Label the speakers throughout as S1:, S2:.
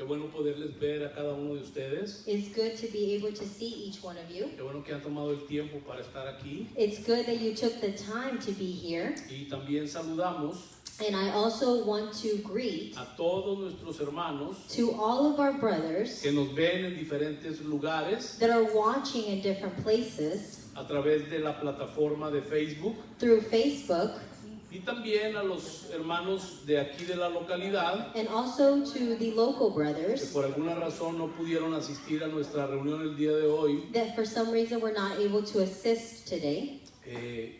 S1: bueno poderles ver a cada uno de ustedes.
S2: It's good to be able to see each one of you.
S1: Qué bueno que han tomado el tiempo para estar aquí.
S2: It's good that you took the time to be here.
S1: Y también saludamos
S2: And I also want to greet
S1: a todos nuestros hermanos
S2: to all of our brothers
S1: que nos ven en diferentes lugares
S2: that are watching in different places
S1: a través de la plataforma de Facebook,
S2: through Facebook,
S1: y también a los hermanos de aquí de la localidad
S2: and also to the local
S1: que
S2: brothers
S1: por alguna razón no pudieron asistir a nuestra reunión el día de hoy
S2: that for some reason were not able to assist today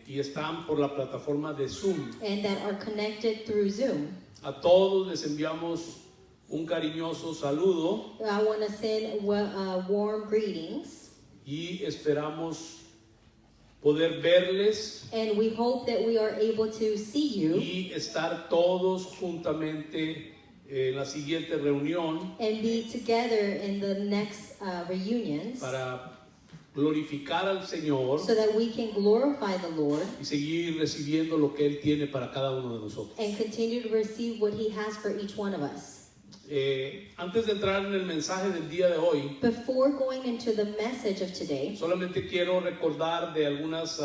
S1: y están por la plataforma de Zoom.
S2: and that are connected through Zoom.
S1: A todos les enviamos un cariñoso saludo
S2: I want to send warm greetings,
S1: y esperamos poder verles
S2: and we hope that we are able to see you
S1: y estar todos juntamente en la siguiente reunión
S2: and be together in the next reunions
S1: para glorificar al Señor
S2: so that we can glorify the Lord
S1: y seguir recibiendo lo que Él tiene para cada uno de nosotros.
S2: and continue to receive what He has for each one of us.
S1: Antes de entrar en el mensaje del día de hoy,
S2: Before going into the message of today,
S1: solamente quiero recordar de algunas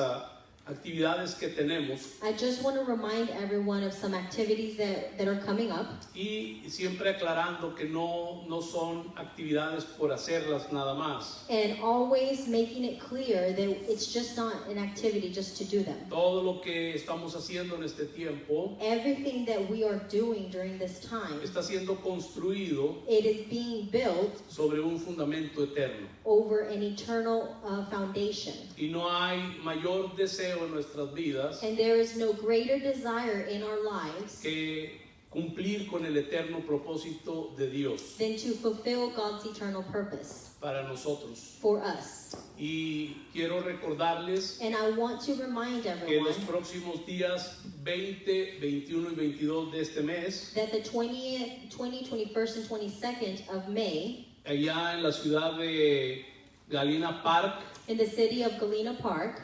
S1: actividades que tenemos
S2: I just want to remind everyone of some activities that are coming up,
S1: y siempre aclarando que no son actividades por hacerlas nada más.
S2: and always making it clear that it's just not an activity just to do them.
S1: Todo lo que estamos haciendo en este tiempo
S2: Everything that we are doing during this time,
S1: está siendo construido
S2: it is being built
S1: sobre un fundamento eterno.
S2: over an eternal foundation.
S1: Y no hay mayor deseo en nuestras vidas
S2: And there is no greater desire in our lives
S1: que cumplir con el eterno propósito de Dios
S2: than to fulfill God's eternal purpose
S1: para nosotros.
S2: for us.
S1: Y quiero recordarles
S2: And I want to remind
S1: que
S2: everyone
S1: los próximos días 20, 21 y 22 de este mes,
S2: that the 20th, 21st, and 22nd of May,
S1: allá en la ciudad de Galena Park,
S2: in the city of Galena Park,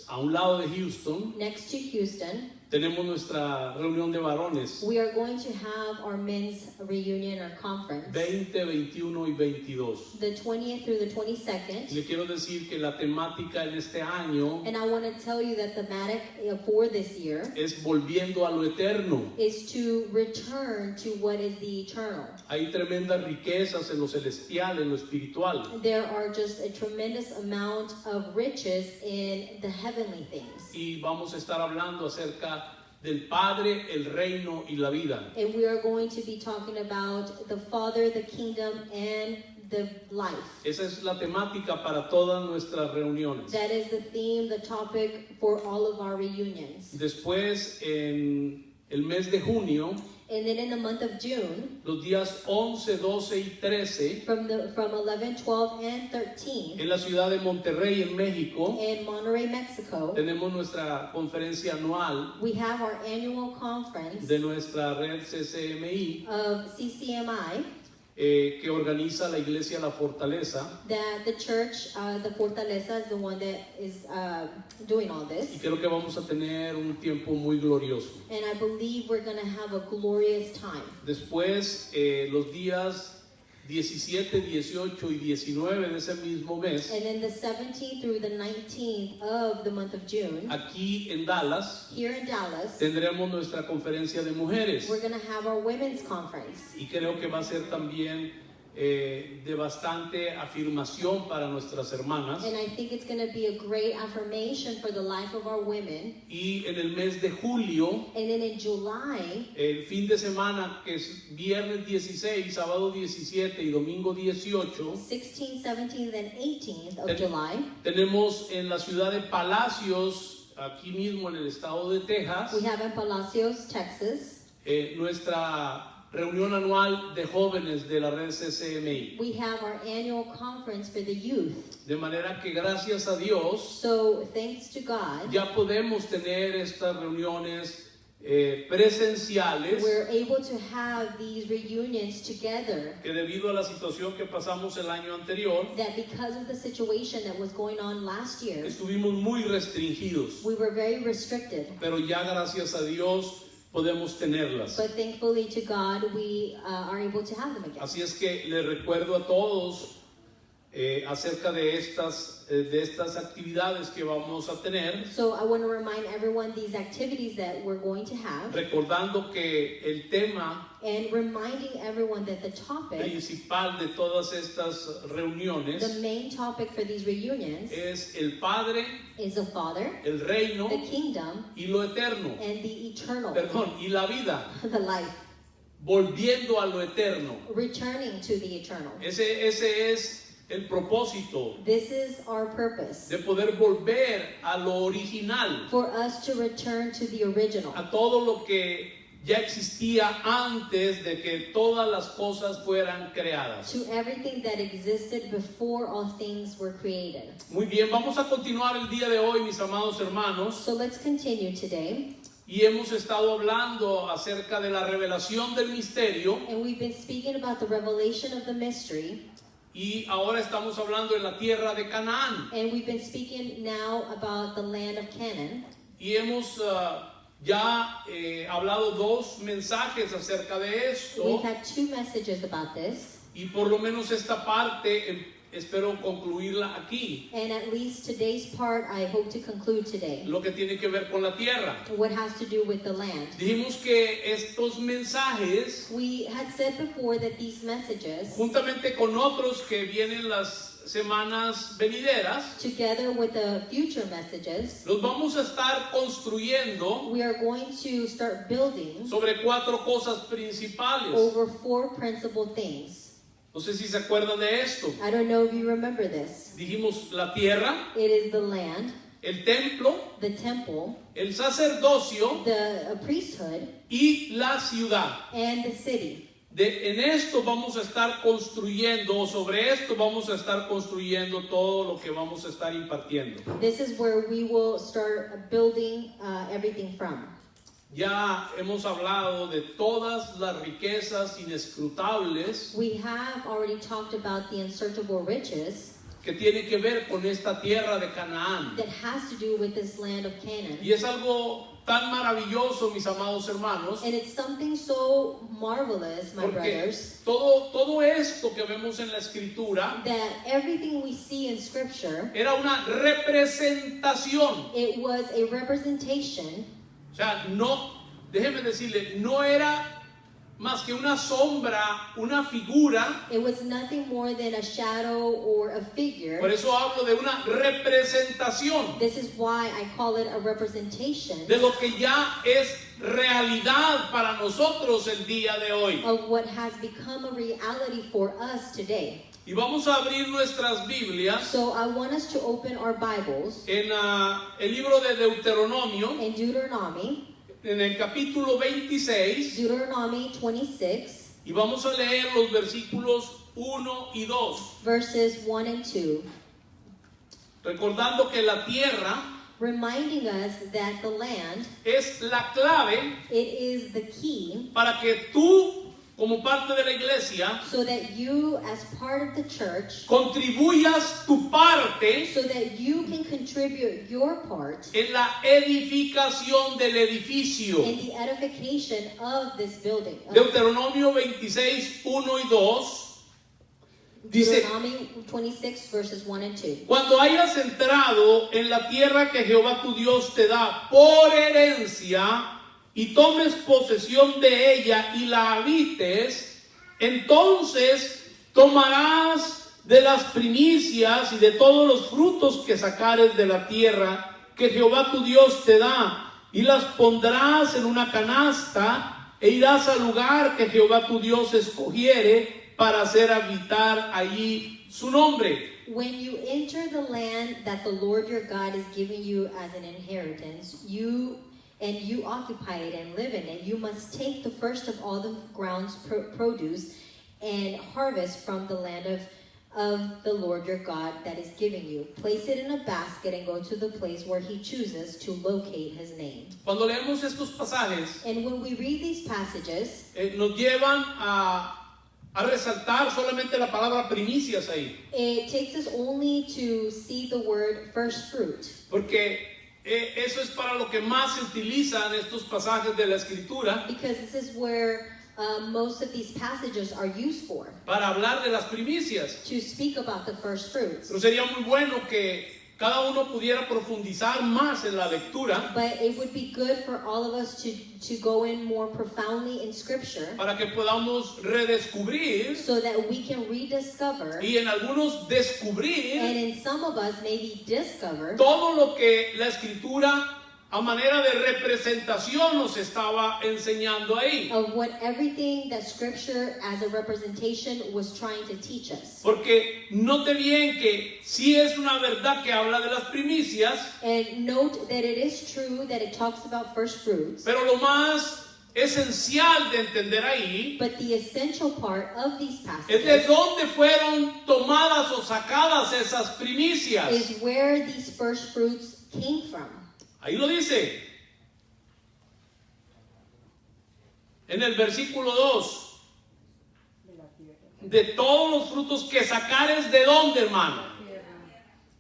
S1: a un lado de Houston,
S2: next to Houston,
S1: tenemos nuestra reunión de varones,
S2: we are going to have our men's reunion or conference,
S1: 20, 21 y 22.
S2: the 20th through the
S1: Y
S2: 22nd.
S1: le quiero decir que la temática en este año
S2: And I want to tell you that the thematic for this year
S1: es volviendo a lo eterno.
S2: is to return to what is the eternal.
S1: Hay tremendas riquezas en lo celestial, en lo espiritual.
S2: There are just a tremendous amount of riches in the heavenly things.
S1: Y vamos a estar hablando acerca del Padre, el reino y la vida.
S2: And we are going to be talking about the Father, the kingdom, and the life.
S1: Esa es la temática para todas nuestras reuniones.
S2: That is the theme, the topic for all of our reunions.
S1: Después, en el mes de junio,
S2: And then in the month of June,
S1: los días 11, 12 y 13,
S2: from 11, 12, and 13,
S1: en la ciudad de Monterrey, en México,
S2: in Monterrey, Mexico,
S1: tenemos nuestra conferencia anual
S2: we have our annual conference
S1: de nuestra red CCMI
S2: of CCMI
S1: que organiza la Iglesia La Fortaleza.
S2: that the church, the Fortaleza, is the one that is doing all
S1: Y
S2: this.
S1: creo que vamos a tener un tiempo muy glorioso.
S2: And I believe we're going to have a glorious time.
S1: Después, los días 17, 18 y 19 de ese mismo mes,
S2: And then the 17th through the 19th of the month of June,
S1: aquí en Dallas,
S2: here in Dallas,
S1: tendremos nuestra conferencia de mujeres.
S2: we're going to have our women's conference.
S1: Y creo que va a ser también de bastante afirmación para nuestras hermanas.
S2: And I think it's going to be a great affirmation for the life of our women.
S1: Y en el mes de julio,
S2: And then in July,
S1: el fin de semana, que es viernes 16, sábado 17 y domingo 18,
S2: 16th, 17th, and 18th of July,
S1: tenemos en la ciudad de Palacios, aquí mismo en el estado de Texas,
S2: we have in Palacios, Texas,
S1: nuestra reunión anual de jóvenes de la red CCMI.
S2: we have our annual conference for the youth.
S1: De manera que gracias a Dios
S2: So thanks to God,
S1: ya podemos tener estas reuniones presenciales,
S2: we're able to have these reunions together.
S1: que debido a la situación que pasamos el año anterior,
S2: That because of the situation that was going on last year,
S1: estuvimos muy restringidos.
S2: we were very restricted.
S1: Pero ya gracias a Dios podemos tenerlas.
S2: But thankfully to God, we are able to have them again.
S1: Así es que les recuerdo a todos acerca de estas actividades que vamos a tener,
S2: So I want to remind everyone these activities that we're going to have,
S1: recordando que el tema
S2: and reminding everyone that the topic,
S1: principal de todas estas reuniones
S2: the main topic for these reunions,
S1: es el Padre,
S2: is the Father,
S1: el reino
S2: the kingdom,
S1: y lo eterno,
S2: and the eternal,
S1: y la vida,
S2: the life,
S1: volviendo a lo eterno.
S2: returning to the eternal.
S1: Ese es el propósito
S2: This is our purpose,
S1: de poder volver a lo original,
S2: for us to return to the original,
S1: a todo lo que ya existía antes de que todas las cosas fueran creadas.
S2: to everything that existed before all things were created.
S1: Muy bien, vamos a continuar el día de hoy, mis amados hermanos,
S2: So let's continue today.
S1: y hemos estado hablando acerca de la revelación del misterio,
S2: And we've been speaking about the revelation of the mystery,
S1: y ahora estamos hablando de la tierra de Canaán,
S2: and we've been speaking now about the land of Canaan.
S1: y hemos ya hablado dos mensajes acerca de esto,
S2: We've had 2 messages about this,
S1: y por lo menos esta parte espero concluirla aquí,
S2: and at least today's part I hope to conclude today.
S1: lo que tiene que ver con la tierra.
S2: What has to do with the land.
S1: Dijimos que estos mensajes,
S2: We had said before that these messages,
S1: juntamente con otros que vienen las semanas venideras,
S2: together with the future messages,
S1: los vamos a estar construyendo
S2: we are going to start building
S1: sobre 4 cosas principales.
S2: over 4 principal things.
S1: No sé si se acuerdan de esto.
S2: I don't know if you remember this.
S1: Dijimos la tierra,
S2: It is the land,
S1: el templo,
S2: the temple,
S1: el sacerdocio
S2: the priesthood,
S1: y la ciudad.
S2: and the city.
S1: En esto vamos a estar construyendo, sobre esto vamos a estar construyendo todo lo que vamos a estar impartiendo.
S2: This is where we will start building everything from.
S1: Ya hemos hablado de todas las riquezas inescrutables
S2: We have already talked about the unsearchable riches
S1: que tienen que ver con esta tierra de Canaán.
S2: that has to do with this land of Canaan.
S1: Y es algo tan maravilloso, mis amados hermanos,
S2: And it's something so marvelous, my
S1: porque
S2: brothers,
S1: todo esto que vemos en la escritura
S2: that everything we see in Scripture,
S1: era una representación.
S2: it was a representation.
S1: O sea, no, déjeme decirle, no era más que una sombra, una figura.
S2: It was nothing more than a shadow or a figure.
S1: Por eso hablo de una representación
S2: This is why I call it a representation
S1: de lo que ya es realidad para nosotros el día de hoy.
S2: of what has become a reality for us today.
S1: Y vamos a abrir nuestras Biblias
S2: So I want us to open our Bibles
S1: en el libro de Deuteronomio,
S2: in Deuteronomy,
S1: en el capítulo 26,
S2: Deuteronomy 26,
S1: y vamos a leer los versículos 1 y 2,
S2: verses 1 and 2,
S1: recordando que la tierra
S2: reminding us that the land,
S1: es la clave
S2: it is the key
S1: para que tú, como parte de la iglesia,
S2: so that you as part of the church,
S1: contribuyas tu parte
S2: so that you can contribute your part
S1: en la edificación del edificio.
S2: in the edification of this building.
S1: Deuteronomio 26, 1 y 2 dice:
S2: Deuteronomy 26 verses 1 and 2.
S1: cuando hayas entrado en la tierra que Jehová tu Dios te da por herencia y tomes posesión de ella y la habites, entonces tomarás de las primicias y de todos los frutos que sacares de la tierra que Jehová tu Dios te da, y las pondrás en una canasta, e irás al lugar que Jehová tu Dios escogiere para hacer habitar allí su nombre.
S2: When you enter the land that the Lord your God is giving you as an inheritance, you occupy it and live in it, you must take the first of all the ground's produce and harvest from the land of the Lord your God that is giving you. Place it in a basket and go to the place where he chooses to locate his name.
S1: Cuando leemos estos pasajes,
S2: And when we read these passages,
S1: nos llevan a resaltar solamente la palabra primicias ahí,
S2: it takes us only to see the word first fruit.
S1: porque eso es para lo que más se utilizan estos pasajes de la Escritura,
S2: because this is where most of these passages are used for,
S1: para hablar de las primicias.
S2: to speak about the first fruits.
S1: Pero sería muy bueno que cada uno pudiera profundizar más en la lectura
S2: But it would be good for all of us to go in more profoundly in Scripture,
S1: para que podamos redescubrir
S2: so that we can rediscover,
S1: y en algunos
S2: and
S1: descubrir
S2: in some of us maybe discover,
S1: todo lo que la Escritura a manera de representación nos estaba enseñando ahí.
S2: of what everything that Scripture as a representation was trying to teach us.
S1: Porque note bien que sí es una verdad que habla de las primicias,
S2: And note that it is true that it talks about first fruits,
S1: pero lo más esencial de entender ahí
S2: but the essential part of these
S1: es de
S2: passages
S1: dónde fueron tomadas o sacadas esas primicias.
S2: is where these first fruits came from.
S1: Ahí lo dice. En el versículo 2. De todos los frutos que sacares, ¿de dónde, hermano?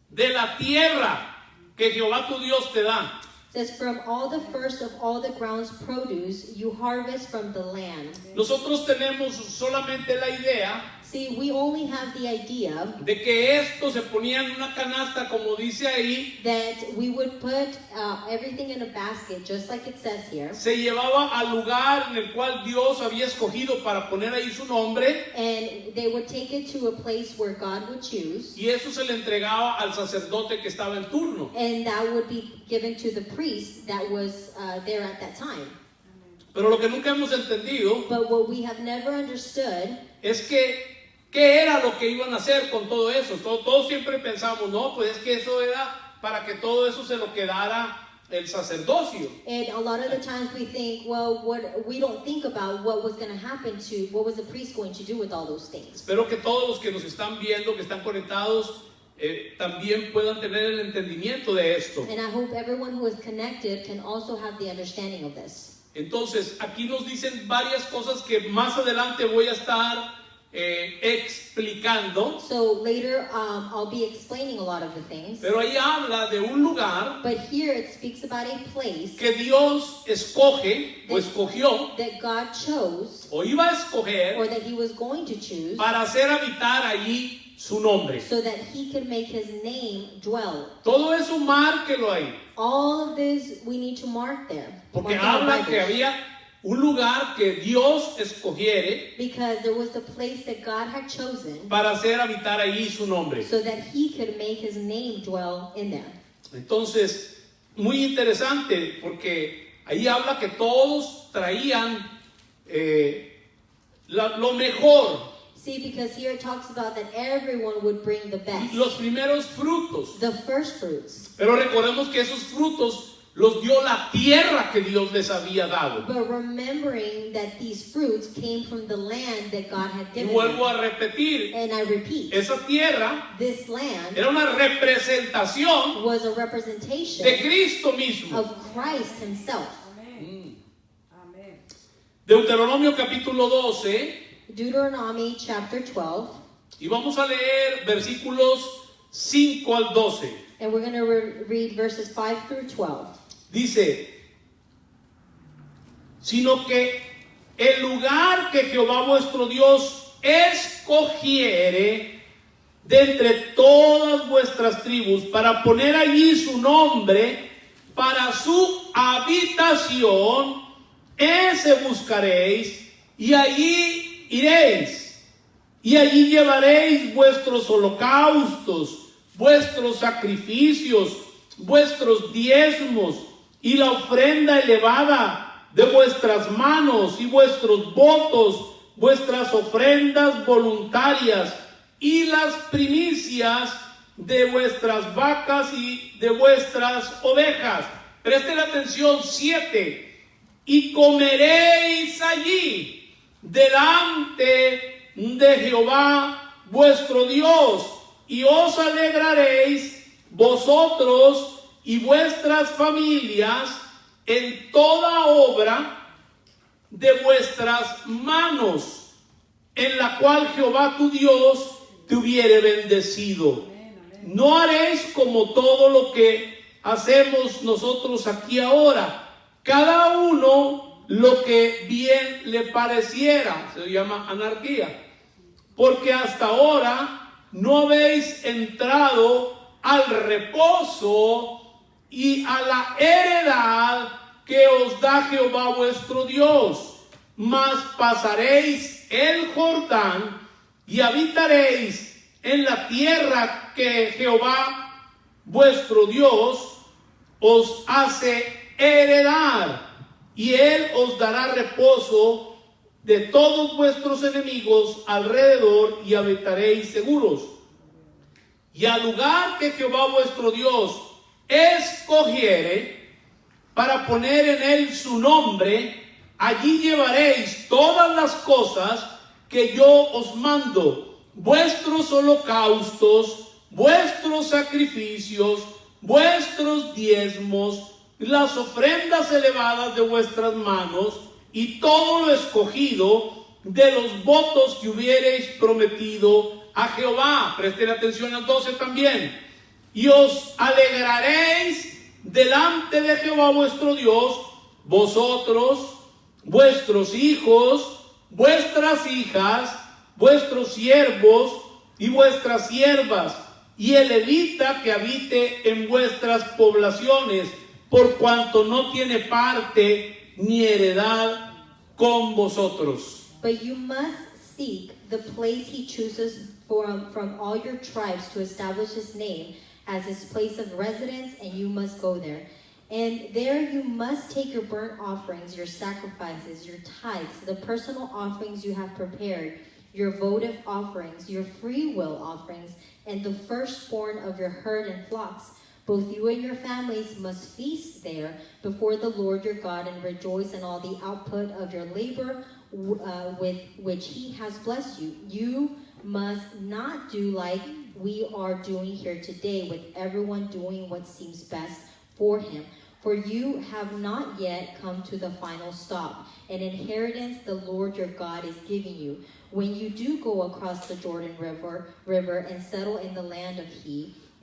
S1: De la tierra que Jehová tu Dios te da.
S2: It says, from all the first of all the ground's produce, you harvest from the land.
S1: Nosotros tenemos solamente la idea
S2: See, we only have the idea
S1: de que esto se ponía en una canasta, como dice ahí,
S2: that we would put everything in a basket, just like it says here,
S1: se llevaba al lugar en el cual Dios había escogido para poner ahí su nombre,
S2: and they would take it to a place where God would choose,
S1: y eso se le entregaba al sacerdote que estaba en turno.
S2: and that would be given to the priest that was there at that time.
S1: Pero lo que nunca hemos entendido
S2: But what we have never understood
S1: es que ¿qué era lo que iban a hacer con todo eso? Todos siempre pensamos, no, pues es que eso era para que todo eso se lo quedara el sacerdocio.
S2: And a lot of the times we think, well, we don't think about what was going to happen to, what was the priest going to do with all those things.
S1: Espero que todos los que nos están viendo, que están conectados, también puedan tener el entendimiento de esto.
S2: And I hope everyone who is connected can also have the understanding of this.
S1: Entonces, aquí nos dicen varias cosas que más adelante voy a estar explicando,
S2: So later I'll be explaining a lot of the things.
S1: pero ahí habla de un lugar
S2: But here it speaks about a place
S1: que Dios escoge o escogió
S2: that God chose,
S1: o iba a escoger
S2: or that he was going to choose,
S1: para hacer habitar allí su nombre.
S2: so that he could make his name dwell.
S1: Todo eso márquelo ahí,
S2: All of this we need to mark there.
S1: porque
S2: Mark in our
S1: habla que
S2: Bibles.
S1: había un lugar que Dios escogiere
S2: Because there was the place that God had chosen
S1: para hacer habitar allí su nombre.
S2: so that he could make his name dwell in there.
S1: Entonces, muy interesante, porque ahí habla que todos traían lo mejor,
S2: See, because here it talks about that everyone would bring the best,
S1: los primeros frutos.
S2: the first fruits.
S1: Pero recordemos que esos frutos los dio la tierra que Dios les había dado.
S2: But remembering that these fruits came from the land that God had
S1: Y
S2: given
S1: vuelvo
S2: them.
S1: a repetir,
S2: And I repeat,
S1: esa tierra
S2: this land
S1: era una representación
S2: was a representation
S1: de Cristo mismo.
S2: of Christ himself.
S1: Deuteronomio capítulo 12,
S2: Deuteronomy chapter 12,
S1: y vamos a leer versículos 5 al 12.
S2: and we're going to read verses 5 through 12.
S1: Dice, sino que el lugar que Jehová vuestro Dios escogiere de entre todas vuestras tribus para poner allí su nombre para su habitación, ese buscaréis y allí iréis y allí llevaréis vuestros holocaustos, vuestros sacrificios, vuestros diezmos y la ofrenda elevada de vuestras manos y vuestros votos, vuestras ofrendas voluntarias y las primicias de vuestras vacas y de vuestras ovejas. Presten atención, 7. Y comeréis allí delante de Jehová vuestro Dios, y os alegraréis vosotros y vuestras familias en toda obra de vuestras manos, en la cual Jehová tu Dios te hubiere bendecido. No haréis como todo lo que hacemos nosotros aquí ahora? Cada uno lo que bien le pareciera, se llama anarquía, porque hasta ahora no habéis entrado al reposo y a la heredad que os da Jehová vuestro Dios, mas pasaréis el Jordán y habitaréis en la tierra que Jehová vuestro Dios os hace heredar, y él os dará reposo de todos vuestros enemigos alrededor, y habitaréis seguros. Y al lugar que Jehová vuestro Dios escogiere para poner en él su nombre, allí llevaréis todas las cosas que yo os mando, vuestros holocaustos, vuestros sacrificios, vuestros diezmos, las ofrendas elevadas de vuestras manos, y todo lo escogido de los votos que hubiereis prometido a Jehová. Presten atención al 12 también. Y os alegraréis delante de Jehová vuestro Dios, vosotros, vuestros hijos, vuestras hijas, vuestros siervos y vuestras siervas, y el levita que habite en vuestras poblaciones, por cuanto no tiene parte ni heredad con vosotros.
S2: But you must seek the place he chooses from all your tribes to establish his name as his place of residence, and you must go there. And there you must take your burnt offerings, your sacrifices, your tithes, the personal offerings you have prepared, your votive offerings, your free will offerings, and the firstborn of your herd and flocks. Both you and your families must feast there before the Lord your God, and rejoice in all the output of your labor with which he has blessed you. You must not do like we are doing here today, with everyone doing what seems best for him. For you have not yet come to the final stop, an inheritance the Lord your God is giving you. When you do go across the Jordan River and settle in the land of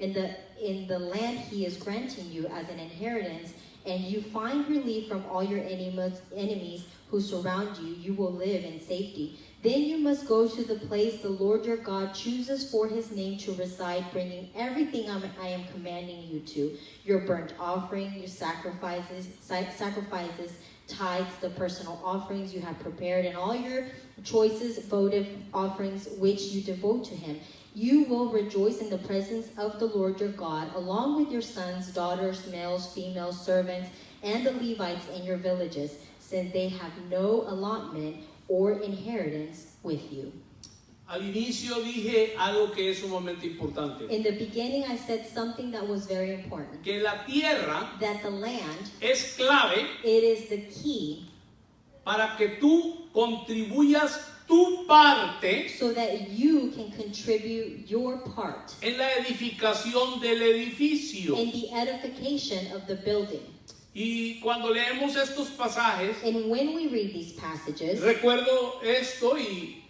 S2: in the land he is granting you as an inheritance, and you find relief from all your enemies who surround you, you will live in safety. Then you must go to the place the Lord your God chooses for his name to reside, bringing everything I am commanding you to, your burnt offering, your sacrifices, tithes, the personal offerings you have prepared, and all your choicest votive offerings which you devote to him. You will rejoice in the presence of the Lord your God, along with your sons, daughters, males, females, servants, and the Levites in your villages, since they have no allotment or inheritance with you.
S1: Al inicio dije algo que es sumamente importante.
S2: In the beginning, I said something that was very important.
S1: Que la tierra
S2: That the land,
S1: es clave
S2: it is the key
S1: para que tú contribuyas tu parte
S2: so that you can contribute your part
S1: en la edificación del edificio.
S2: in the edification of the building.
S1: Y cuando leemos estos pasajes,
S2: And when we read these passages,
S1: recuerdo esto y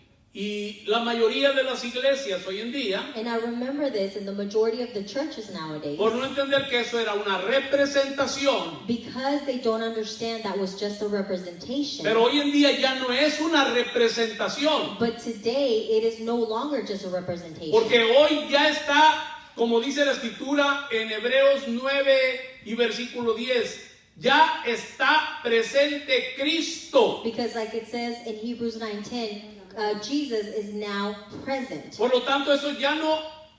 S1: la mayoría de las iglesias hoy en día,
S2: and I remember this in the majority of the churches nowadays,
S1: por no entender que eso era una representación,
S2: because they don't understand that was just a representation.
S1: pero hoy en día ya no es una representación,
S2: But today, it is no longer just a representation.
S1: porque hoy ya está, como dice la escritura en Hebreos 9 y versículo 10, ya está presente Cristo.
S2: Because like it says in Hebrews 9:10, Jesus is now present.
S1: Por lo tanto, eso ya no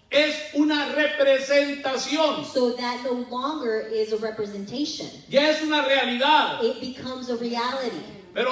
S1: es una representación,
S2: So that no longer is a representation.
S1: ya es una realidad.
S2: It becomes a reality.
S1: Pero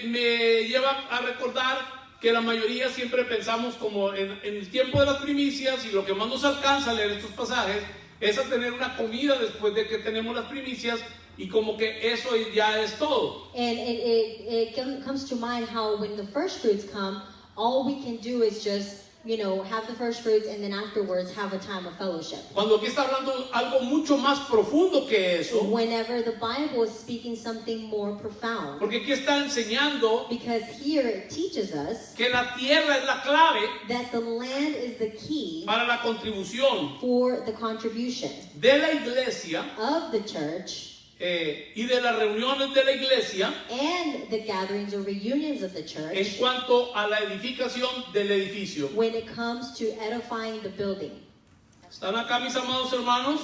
S1: me lleva a recordar que la mayoría siempre pensamos como en el tiempo de las primicias, y lo que más nos alcanza a leer estos pasajes es a tener una comida después de que tenemos las primicias, y como que eso ya es todo.
S2: And it comes to mind how when the first fruits come, all we can do is just have the first fruits and then afterwards have a time of fellowship.
S1: Cuando aquí está hablando algo mucho más profundo que eso,
S2: Whenever the Bible is speaking something more profound.
S1: porque aquí está enseñando
S2: Because here it teaches us
S1: que la tierra es la clave
S2: that the land is the key
S1: para la contribución
S2: for the contribution
S1: de la iglesia
S2: of the church
S1: y de las reuniones de la iglesia
S2: and the gatherings or reunions of the
S1: en
S2: church
S1: cuanto a la edificación del edificio.
S2: when it comes to edifying the building.
S1: ¿Están acá, mis amados hermanos?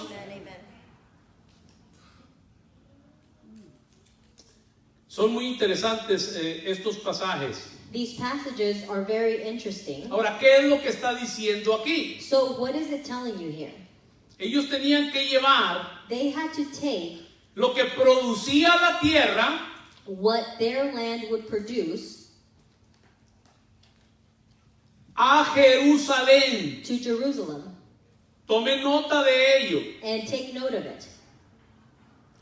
S1: Son muy interesantes estos pasajes.
S2: These passages are very interesting.
S1: Ahora, ¿qué es lo que está diciendo aquí?
S2: So what is it telling you here?
S1: Ellos tenían que llevar
S2: They had to take
S1: lo que producía la tierra
S2: what their land would produce
S1: a Jerusalén.
S2: to Jerusalem
S1: Tome nota de ello.
S2: and take note of it.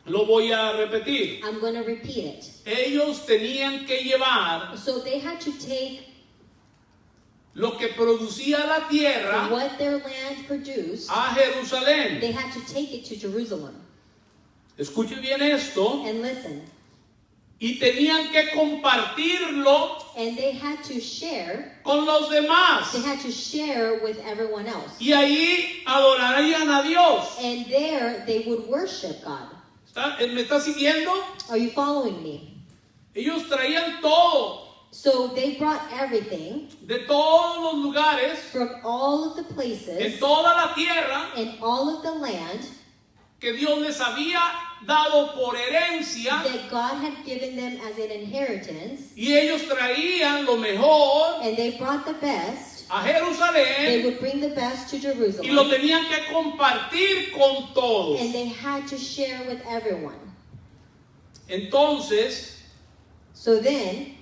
S1: Lo voy a repetir.
S2: I'm going to repeat it.
S1: Ellos tenían que llevar
S2: So they had to take
S1: lo que producía la tierra
S2: what their land produced.
S1: a Jerusalén.
S2: They had to take it to Jerusalem.
S1: Escuche bien esto.
S2: And listen,
S1: Y tenían que compartirlo
S2: and they had to share.
S1: con los demás.
S2: They had to share with everyone else.
S1: Y ahí adorarían a Dios.
S2: And there they would worship God.
S1: ¿Me está siguiendo?
S2: Are you following me?
S1: Ellos traían todo
S2: So they brought everything
S1: de todos los lugares,
S2: from all of the
S1: en
S2: places
S1: toda la tierra
S2: and all of the land
S1: que Dios les había dado por herencia,
S2: that God had given them as an inheritance,
S1: y ellos traían lo mejor
S2: and they brought the best.
S1: a
S2: They
S1: Jerusalén
S2: would bring the best to
S1: y lo
S2: Jerusalem,
S1: tenían que compartir con todos.
S2: and they had to share with everyone.
S1: Entonces,
S2: So then,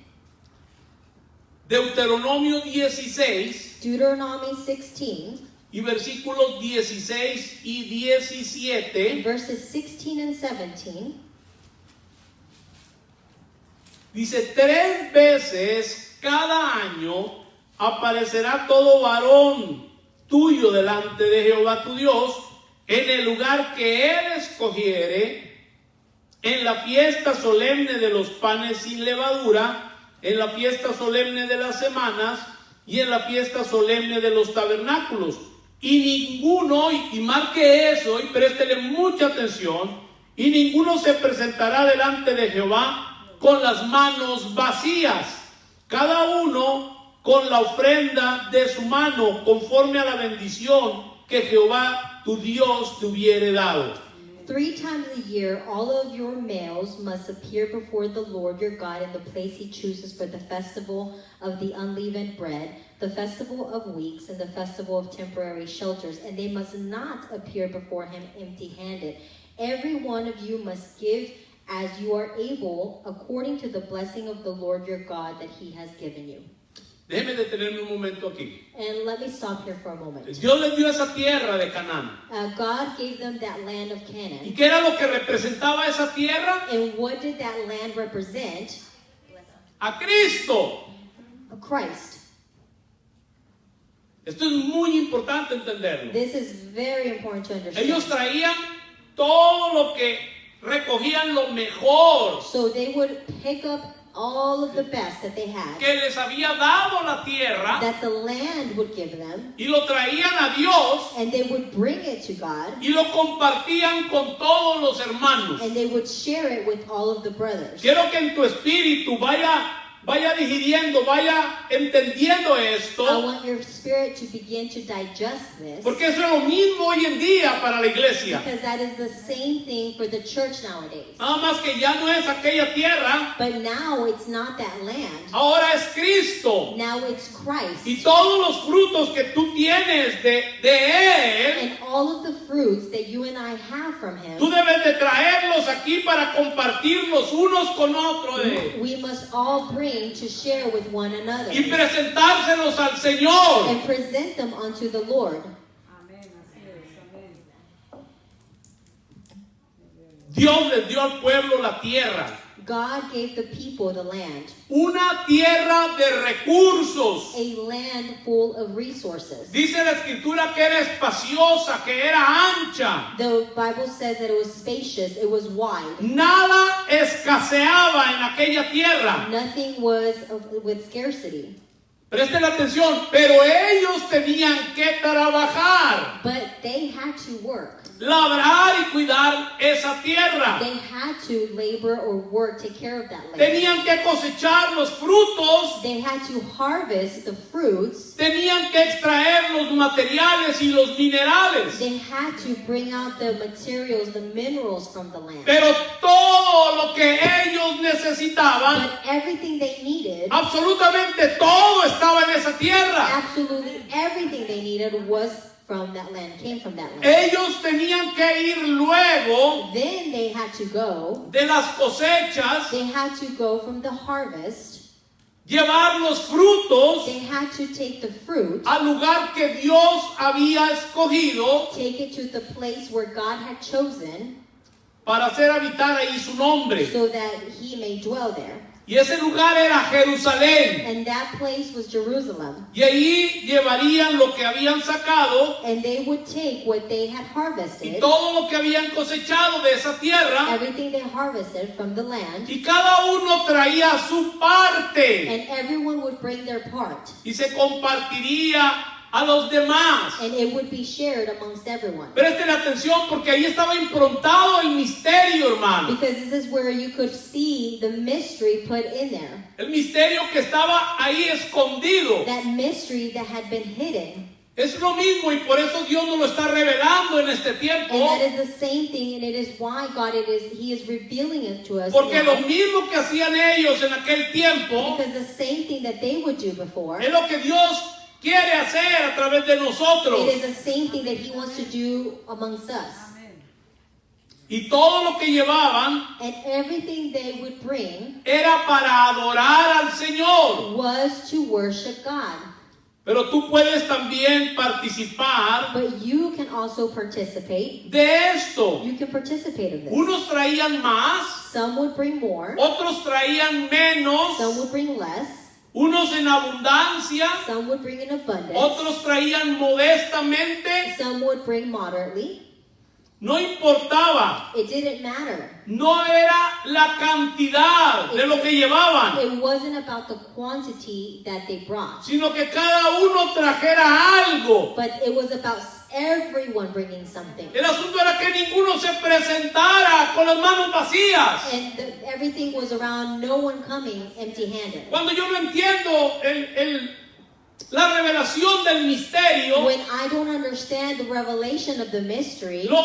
S1: Deuteronomio 16
S2: Deuteronomy 16,
S1: y versículos 16 y 17
S2: verses 16 and 17,
S1: dice: 3 veces cada año aparecerá todo varón tuyo delante de Jehová tu Dios en el lugar que él escogiere, en la fiesta solemne de los panes sin levadura, en la fiesta solemne de las semanas y en la fiesta solemne de los tabernáculos. Y ninguno, y marque eso y préstele mucha atención, y ninguno se presentará delante de Jehová con las manos vacías, cada uno con la ofrenda de su mano, conforme a la bendición que Jehová tu Dios te hubiere dado.
S2: 3 times a year, all of your males must appear before the Lord your God in the place he chooses for the festival of the unleavened bread, the festival of weeks, and the festival of temporary shelters, and they must not appear before him empty-handed. Every one of you must give as you are able, according to the blessing of the Lord your God that he has given you.
S1: Déjeme detenerme un momento aquí.
S2: And let me stop here for a moment.
S1: Dios les dio esa tierra de Canaán.
S2: God gave them that land of
S1: ¿Y
S2: Canaan.
S1: qué era lo que representaba esa tierra?
S2: And what did that land represent?
S1: A Cristo.
S2: Christ.
S1: Esto es muy importante entenderlo.
S2: This is very important to understand.
S1: Ellos traían todo lo que recogían lo mejor
S2: So they would pick up all of the best that they had,
S1: que les había dado la tierra
S2: that the land would give them,
S1: y lo traían a Dios
S2: and they would bring it to God,
S1: y lo compartían con todos los hermanos.
S2: and they would share it with all of the brothers.
S1: Quiero que en tu espíritu vaya digiriendo, vaya entendiendo
S2: I
S1: esto,
S2: want your spirit to begin to digest this,
S1: porque eso es lo mismo hoy en día para la iglesia.
S2: because that is the same thing for the church nowadays.
S1: Nada más que ya no es aquella tierra,
S2: But now it's not that land.
S1: ahora es Cristo.
S2: Now it's Christ.
S1: Y todos los frutos que tú tienes de Él,
S2: And all of the fruits that you and I have from him,
S1: tú debes de traerlos aquí para compartirlos unos con otros
S2: we must all bring to share with one another
S1: y presentárselos al Señor.
S2: and present them unto the Lord.
S1: Dios les dio al pueblo la tierra.
S2: God gave the people the land,
S1: una tierra de recursos.
S2: a land full of resources.
S1: Dice la escritura que era espaciosa, que era ancha.
S2: The Bible says that it was spacious, it was wide.
S1: Nada escaseaba en aquella tierra.
S2: Nothing was with scarcity.
S1: Presten atención, pero ellos tenían que trabajar,
S2: But they had to work.
S1: labrar y cuidar esa tierra.
S2: They had to labor or work, take care of that land.
S1: Tenían que cosechar los frutos,
S2: They had to harvest the fruits.
S1: tenían que extraer los materiales y los minerales.
S2: They had to bring out the materials, the minerals from the land.
S1: Pero todo lo que ellos necesitaban,
S2: But everything they needed,
S1: absolutamente todo estaba en esa tierra.
S2: absolutely everything they needed was from that land, came from that land.
S1: Ellos tenían que ir luego
S2: Then they had to go,
S1: de las cosechas,
S2: they had to go from the harvest,
S1: llevar los frutos
S2: they had to take the fruit,
S1: al lugar que Dios había escogido
S2: take it to the place where God had chosen
S1: para hacer habitar ahí su nombre.
S2: so that he may dwell there.
S1: Y ese lugar era Jerusalén.
S2: And that place was Jerusalem.
S1: Y ahí llevarían lo que habían sacado
S2: And they would take what they had
S1: y
S2: harvested,
S1: todo lo que habían cosechado de esa tierra,
S2: everything they harvested from the land,
S1: y cada uno traía su parte
S2: and everyone would bring their part.
S1: y se compartiría a los demás.
S2: And it would be shared amongst everyone.
S1: Presten atención porque ahí estaba improntado el misterio, hermano.
S2: Because this is where you could see the mystery put in there.
S1: El misterio que estaba ahí escondido.
S2: That mystery that had been hidden.
S1: Es lo mismo y por eso Dios nos lo está revelando en este tiempo.
S2: And that is the same thing, and it is why He is revealing it to us
S1: Porque
S2: now.
S1: lo mismo que hacían ellos en aquel tiempo
S2: Because the same thing that they would do before,
S1: es lo que Dios quiere hacer a través de nosotros.
S2: it is the same thing that He wants to do amongst us.
S1: Y todo lo que llevaban
S2: And everything they would bring
S1: era para adorar al Señor.
S2: was to worship God.
S1: Pero tú puedes también participar
S2: But you can also participate.
S1: de esto.
S2: You can participate in this.
S1: Unos traían más,
S2: Some would bring more.
S1: otros traían menos,
S2: Some would bring less.
S1: unos en abundancia,
S2: Some would bring in abundance.
S1: otros traían modestamente.
S2: Some would bring moderately.
S1: No importaba,
S2: It didn't matter.
S1: no era la cantidad de lo que llevaban,
S2: It wasn't about the quantity that they brought,
S1: sino que cada uno trajera algo.
S2: but it was about everyone bringing something.
S1: El asunto era que ninguno se presentara con las manos vacías.
S2: And everything was around no one coming empty-handed.
S1: Cuando yo no entiendo la revelación del misterio,
S2: When I don't understand the revelation of the mystery,
S1: lo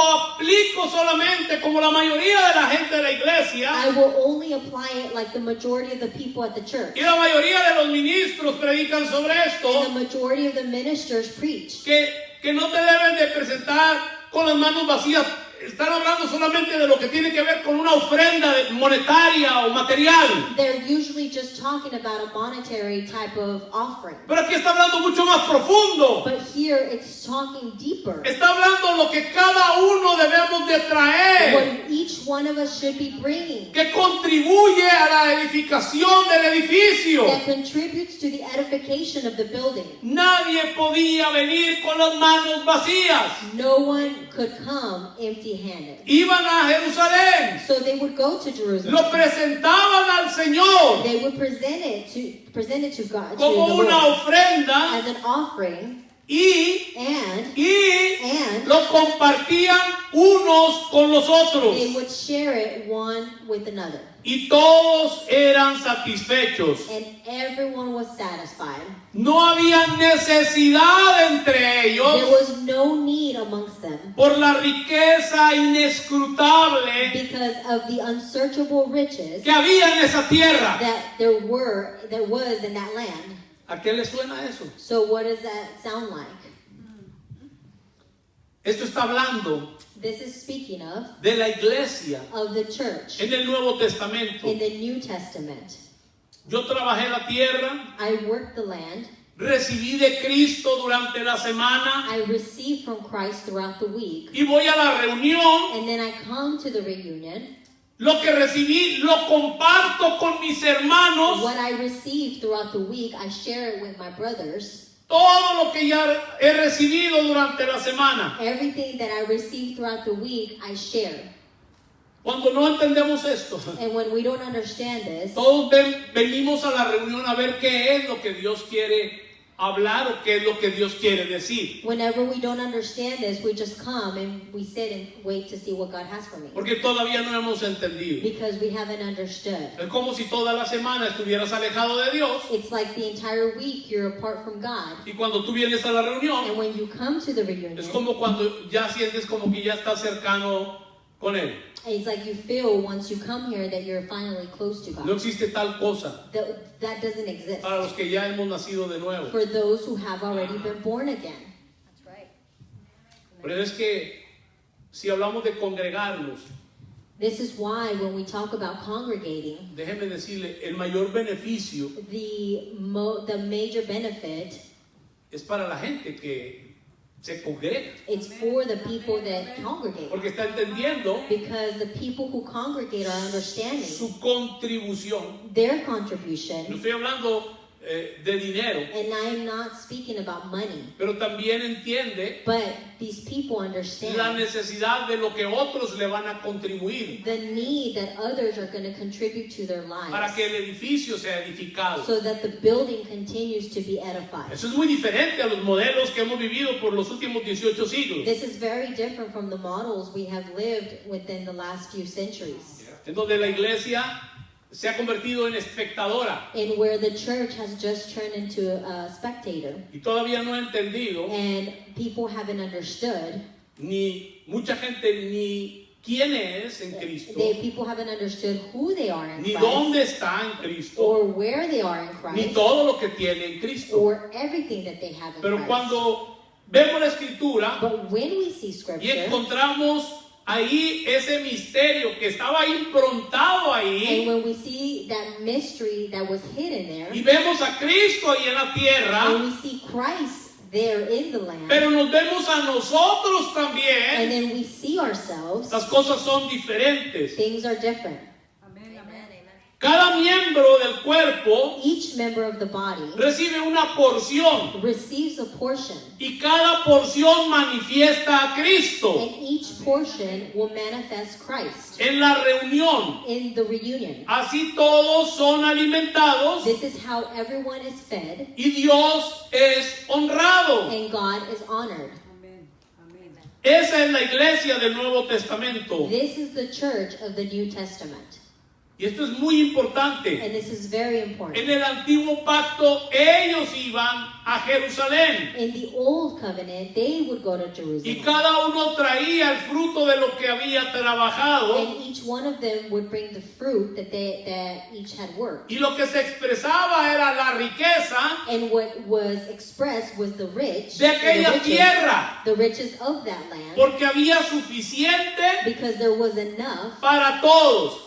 S1: aplico solamente como la mayoría de la gente de la iglesia
S2: I will only apply it like the majority of the people at the church.
S1: y la mayoría de los ministros predican sobre
S2: And
S1: esto,
S2: the majority of the ministers preach
S1: que no te debes de presentar con las manos vacías. Están hablando solamente de lo que tiene que ver con una ofrenda monetaria o material.
S2: they're usually just talking about a monetary type of offering.
S1: Pero aquí está hablando mucho más profundo.
S2: But here it's talking deeper.
S1: Está hablando lo que cada uno debemos de traer,
S2: What each one of us should be bringing
S1: que contribuye a la edificación del edificio.
S2: that contributes to the edification of the building.
S1: Nadie podía venir con las manos vacías.
S2: No one could come empty-handed.
S1: Iban a Jerusalén,
S2: So they would go to Jerusalem.
S1: lo presentaban al Señor
S2: They would present it to God, to the
S1: como una
S2: Lord,
S1: ofrenda
S2: as an offering,
S1: y
S2: and
S1: lo compartían unos con los otros.
S2: they would share it one with another.
S1: Y todos eran satisfechos.
S2: And everyone was satisfied.
S1: No había necesidad entre
S2: There
S1: ellos
S2: was no need amongst them
S1: por la riqueza inescrutable
S2: because of the unsearchable riches
S1: que había en esa tierra.
S2: that was in that land.
S1: ¿A qué le suena eso?
S2: So what does that sound like?
S1: Esto está hablando
S2: This is speaking of
S1: de la iglesia
S2: the church
S1: en el Nuevo Testamento.
S2: in the New Testament.
S1: Yo trabajé la tierra,
S2: I worked the land.
S1: recibí de Cristo durante la semana
S2: I received from Christ throughout the week.
S1: y voy a la reunión
S2: And then I come to the reunion
S1: Lo que recibí lo comparto con mis hermanos.
S2: What I receive throughout the week, I share it with my brothers.
S1: Todo lo que ya he recibido durante la semana.
S2: Everything that I receive throughout the week, I share.
S1: Cuando no entendemos esto,
S2: And when we don't understand this,
S1: todos venimos a la reunión a ver qué es lo que Dios quiere hablar o qué es lo que Dios quiere decir.
S2: whenever we don't understand this, we just come and we sit and wait to see what God has for me.
S1: Porque todavía no hemos entendido.
S2: Because we haven't understood.
S1: Es como si toda la semana estuvieras alejado de Dios
S2: It's like the entire week you're apart from God.
S1: y cuando tú vienes a la reunión
S2: And when you come to the reunion,
S1: es como cuando ya sientes como que ya estás cercano con Él.
S2: it's like you feel once you come here that you're finally close to
S1: No
S2: God.
S1: existe tal cosa
S2: That doesn't exist
S1: para los que ya hemos nacido de nuevo.
S2: for those who have already been born again.
S3: That's right.
S1: Pero es que si hablamos de congregarnos,
S2: This is why when we talk about congregating,
S1: déjeme decirle, el mayor beneficio
S2: the major benefit,
S1: es para la gente que se congrega.
S2: it's for the people that congregate.
S1: Porque está entendiendo
S2: Because the people who congregate are understanding
S1: su contribución.
S2: their
S1: No
S2: contribution.
S1: estoy hablando de dinero,
S2: And I am not speaking about money,
S1: pero también entiende
S2: but these people
S1: la
S2: understand
S1: necesidad de lo que otros le van a contribuir
S2: the need that others are going to contribute to their
S1: para
S2: lives
S1: que el edificio sea edificado.
S2: so that the building continues to be edified.
S1: Eso es muy diferente a los modelos que hemos vivido por los últimos 18 siglos,
S2: This is very different from the models we have lived within the last few centuries,
S1: en donde la iglesia se ha convertido en espectadora
S2: in where the church has just turned into a spectator,
S1: y todavía no ha entendido
S2: and people haven't understood.
S1: ni mucha gente ni quién es en Cristo,
S2: People haven't understood who they are in
S1: ni
S2: Christ,
S1: dónde está en Cristo,
S2: or where they are in
S1: ni
S2: Christ,
S1: todo lo que tiene en Cristo.
S2: or everything that they have in
S1: Pero
S2: Christ.
S1: cuando vemos la escritura
S2: But when we see
S1: y
S2: scripture,
S1: encontramos ahí ese misterio que estaba improntado
S2: and
S1: ahí
S2: when we see that mystery that was hidden there,
S1: y vemos a Cristo ahí en la
S2: and
S1: tierra,
S2: we see Christ there in the land,
S1: pero nos vemos a nosotros
S2: and
S1: también,
S2: then we see ourselves,
S1: las cosas son diferentes.
S2: things are different.
S3: Amen. Amen.
S1: Cada miembro del cuerpo
S2: Each member of the body
S1: recibe una porción
S2: receives a portion,
S1: y cada porción manifiesta a Cristo.
S2: and each portion will manifest Christ
S1: En la reunión,
S2: in the reunion.
S1: así todos son alimentados
S2: This is how everyone is fed,
S1: y Dios es honrado.
S2: and God is honored.
S3: Amen. Amen.
S1: Esa es la iglesia del Nuevo Testamento.
S2: This is the church of the New Testament,
S1: Y esto es muy importante.
S2: and this is very
S1: En
S2: important.
S1: el antiguo pacto ellos iban a Jerusalén
S2: In the old covenant, they would go to
S1: y
S2: Jerusalem,
S1: cada uno traía el fruto de lo que había trabajado
S2: and each one of them would bring the fruit that each had worked.
S1: y lo que se expresaba era la riqueza
S2: And what was expressed was the rich,
S1: de aquella tierra,
S2: the riches of that land,
S1: porque había suficiente
S2: because there was enough
S1: para todos.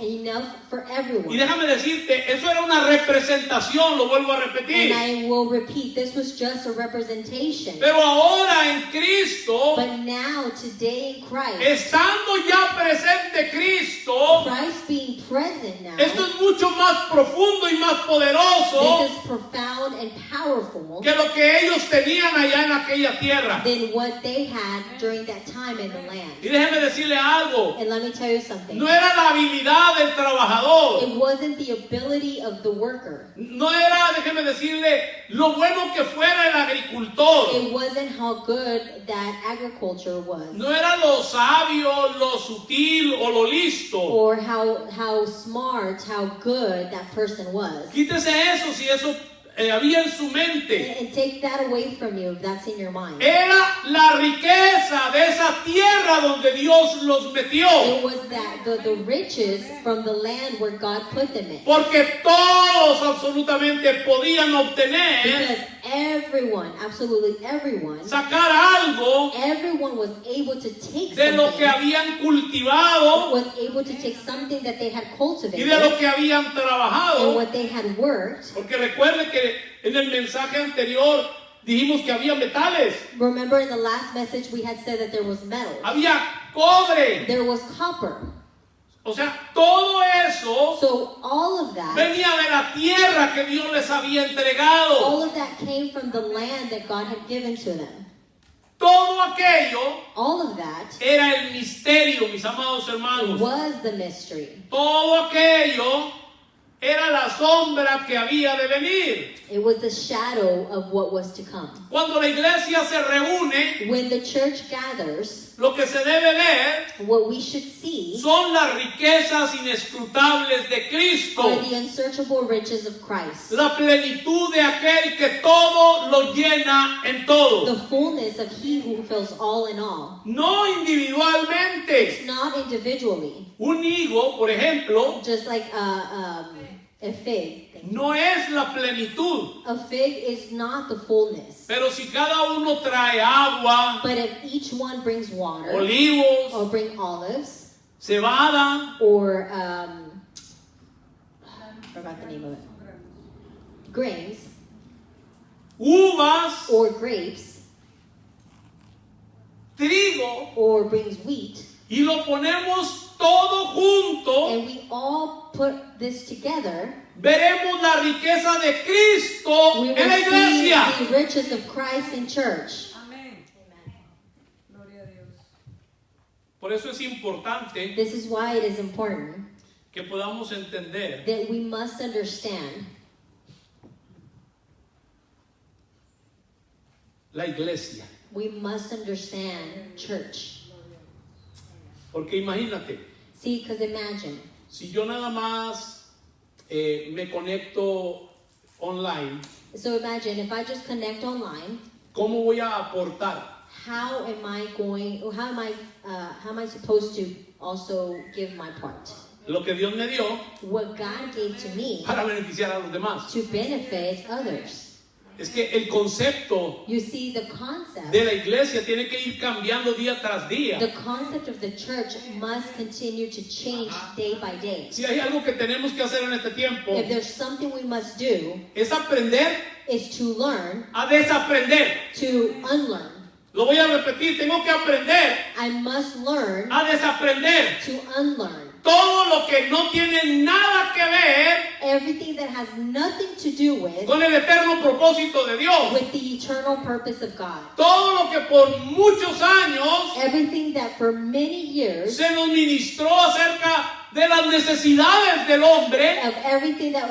S2: for
S1: Y
S2: everyone.
S1: déjame decirte, eso era una representación, lo vuelvo a repetir.
S2: And I will repeat, this was just a representation.
S1: Pero ahora en Cristo,
S2: But now, today in Christ,
S1: estando ya presente Cristo,
S2: Christ being present now,
S1: esto es mucho más profundo y más poderoso
S2: this is profound and powerful
S1: que lo que ellos tenían allá en aquella tierra.
S2: than what they had during that time in the land.
S1: Y déjeme decirle algo,
S2: And let me tell you something.
S1: no era la habilidad del trabajador,
S2: It wasn't the ability of the worker.
S1: no era, déjeme decirle, lo bueno que fuera el agricultor,
S2: It wasn't how good that agriculture was,
S1: no era lo sabio, lo sutil o lo listo.
S2: or how smart, how good that person was.
S1: Quítese eso si eso había en su mente.
S2: And take that away from you if that's in your mind.
S1: Era la riqueza de esa tierra donde Dios los metió.
S2: It was that the riches from the land where God put them in.
S1: Porque todos absolutamente podían obtener,
S2: Because everyone, absolutely everyone,
S1: sacar algo
S2: everyone was able to take
S1: de lo que
S2: something,
S1: habían cultivado
S2: was able to take something that they had
S1: y
S2: cultivated
S1: de lo que habían
S2: and
S1: trabajado.
S2: what they had worked.
S1: Porque recuerde que en el mensaje anterior dijimos que había metales,
S2: Remember in the last message we had said that there was metal,
S1: había cobre,
S2: there was copper,
S1: O sea, todo eso
S2: So all of that,
S1: venía de la tierra que Dios les había entregado.
S2: all of that came from the land that God had given to them.
S1: Todo aquello
S2: All of that
S1: era el misterio, mis amados hermanos.
S2: was the mystery.
S1: Todo aquello era la sombra que había de venir.
S2: It was the shadow of what was to come.
S1: Cuando la iglesia se reúne,
S2: When the church gathers,
S1: lo que se debe ver
S2: what we should see
S1: son las riquezas inescrutables de Cristo.
S2: are the unsearchable riches of Christ.
S1: La plenitud de aquel que todo lo llena en todo.
S2: The fullness of He who fills all in all.
S1: No individualmente.
S2: Not individually.
S1: Un higo, por ejemplo,
S2: Just like a fig.
S1: no es la plenitud.
S2: A fig is not the fullness.
S1: Pero si cada uno trae agua,
S2: But if each one brings water,
S1: olivos,
S2: or bring olives,
S1: cebada,
S2: or forgot the name of it. Grains,
S1: uvas,
S2: or grapes,
S1: trigo,
S2: or brings wheat,
S1: y lo ponemos todo junto,
S2: and we all put this together,
S1: veremos la riqueza de Cristo
S2: we
S1: en la
S2: will
S1: iglesia.
S2: see the riches of Christ in church.
S3: Amén. Gloria a Dios.
S1: Por eso es importante
S2: This is why it is important
S1: que podamos entender
S2: that we must understand
S1: la iglesia.
S2: we must understand church.
S1: Porque imagínate,
S2: See, because imagine,
S1: si yo nada más me conecto online,
S2: so imagine if I just connect online,
S1: ¿cómo voy a aportar?
S2: how am I supposed to also give my part?
S1: Lo que Dios me dio
S2: What God gave to me
S1: para beneficiar a los demás.
S2: to benefit others.
S1: Es que el concepto
S2: You see, the concept,
S1: de la iglesia tiene que ir cambiando día tras día.
S2: the concept of the church must continue to change day by day.
S1: Si hay algo que tenemos que hacer en este tiempo,
S2: If there's something we must do,
S1: es aprender
S2: is to learn,
S1: a desaprender.
S2: to unlearn.
S1: Lo voy a repetir, tengo que aprender
S2: I must learn
S1: a desaprender.
S2: to unlearn.
S1: Todo lo que no tiene nada que ver
S2: Everything that has nothing to do with
S1: con el eterno propósito de Dios.
S2: the eternal purpose of God.
S1: Todo lo que por muchos años
S2: Everything that for many years,
S1: se nos ministró acerca de las necesidades del hombre,
S2: of everything that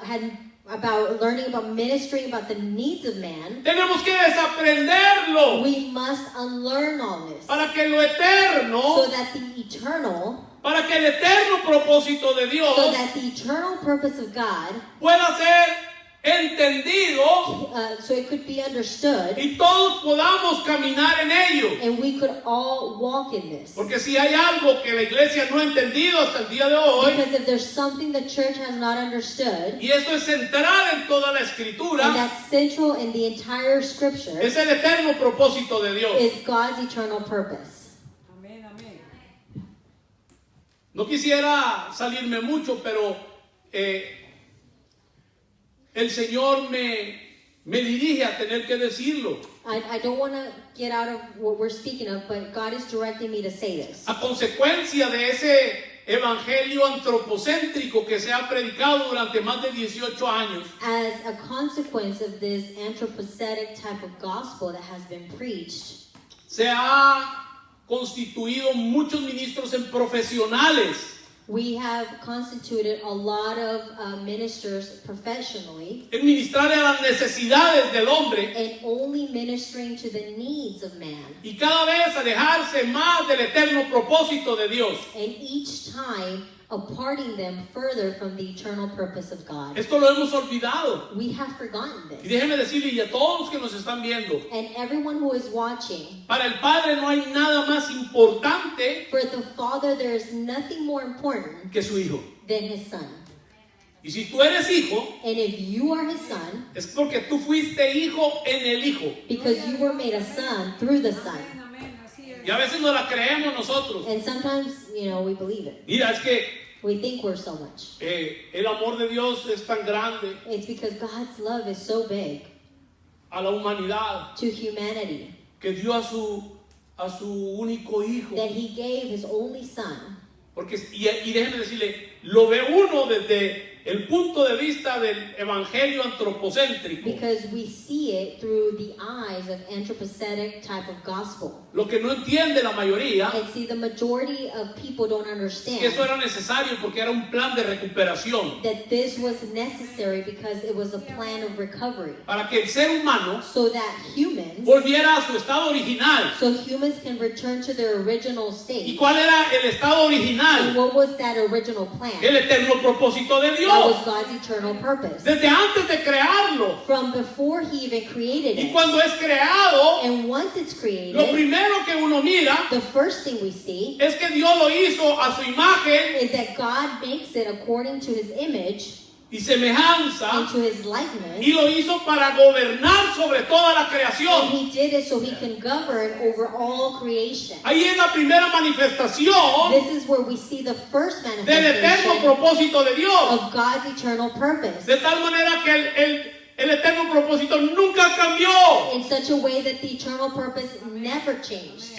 S2: had about learning about ministry, about the needs of man,
S1: tenemos que desaprenderlo
S2: we must unlearn all this.
S1: para que lo eterno,
S2: So that the eternal,
S1: para que el eterno propósito de Dios
S2: so that the eternal purpose of God,
S1: pueda ser entendido
S2: so it could be understood,
S1: y todos podamos caminar en ello.
S2: and we could all walk in this.
S1: Porque si hay algo que la iglesia no ha entendido hasta el día de hoy,
S2: Because if there's something the church has not understood,
S1: y esto es central en toda la
S2: and
S1: escritura,
S2: that's central in the entire scripture,
S1: es el eterno propósito de Dios.
S2: is God's eternal purpose.
S3: Amén, amén.
S1: No quisiera salirme mucho, pero el Señor me dirige a tener que decirlo.
S2: I don't want to get out of what we're speaking of, but God is directing me to say this.
S1: A consecuencia de ese evangelio antropocéntrico que se ha predicado durante más de 18 años,
S2: As a consequence of this anthropocetic type of gospel that has been preached,
S1: se ha constituido muchos ministros en profesionales
S2: we have constituted a lot of ministers professionally
S1: en ministrar a las necesidades del hombre
S2: and only ministering to the needs of man.
S1: y cada vez alejarse más del eterno propósito de Dios.
S2: And each time aparting them further from the eternal purpose of God.
S1: Esto lo hemos olvidado.
S2: We have forgotten
S1: Y
S2: this.
S1: déjenme decirle, y a todos los que nos están viendo,
S2: And everyone who is watching,
S1: para el Padre no hay nada más importante
S2: for the Father there is nothing more important
S1: que su Hijo.
S2: than His Son.
S1: Y si tú eres hijo,
S2: And if you are His Son,
S1: es porque tú fuiste hijo en el Hijo.
S2: because you were made a son through the Son.
S3: Amén, amén. Así es.
S1: Y a veces no la creemos nosotros.
S2: And sometimes, we believe it.
S1: Mira, es que
S2: We think we're so much.
S1: el amor de Dios es tan grande
S2: It's because God's love is so big
S1: a la humanidad
S2: to humanity
S1: que dio a su único hijo
S2: that He gave His only Son
S1: Porque, y déjenme decirle, lo ve uno desde el punto de vista del evangelio antropocéntrico.
S2: Because we see it through the eyes of anthropocentric type of gospel.
S1: Lo que no entiende la mayoría
S2: And see, the majority of people don't
S1: es
S2: understand
S1: que eso era necesario porque era un plan de recuperación.
S2: that this was necessary because it was a plan of recovery.
S1: Para que el ser humano
S2: So that humans,
S1: volviera a su estado original.
S2: so humans can return to their original
S1: ¿Y
S2: state.
S1: cuál era el estado
S2: And
S1: original?
S2: what was that original plan?
S1: El eterno propósito de
S2: That
S1: Dios.
S2: was God's eternal purpose.
S1: Desde antes de crearlo.
S2: From before He even created
S1: Y
S2: it.
S1: cuando es creado,
S2: And once it's
S1: lo
S2: created,
S1: primero que uno mira
S2: the first thing we see
S1: es que Dios lo hizo a su imagen
S2: is that God makes it according to His image
S1: y semejanza
S2: and to His likeness.
S1: y lo hizo para gobernar sobre toda la
S2: And
S1: creación.
S2: He did it so He can govern over all creation.
S1: Ahí es la primera manifestación
S2: This is where we see the first
S1: del eterno
S2: manifestation
S1: propósito de Dios.
S2: of God's eternal purpose.
S1: De tal manera que el eterno propósito nunca cambió.
S2: In such a way that the eternal purpose never changed.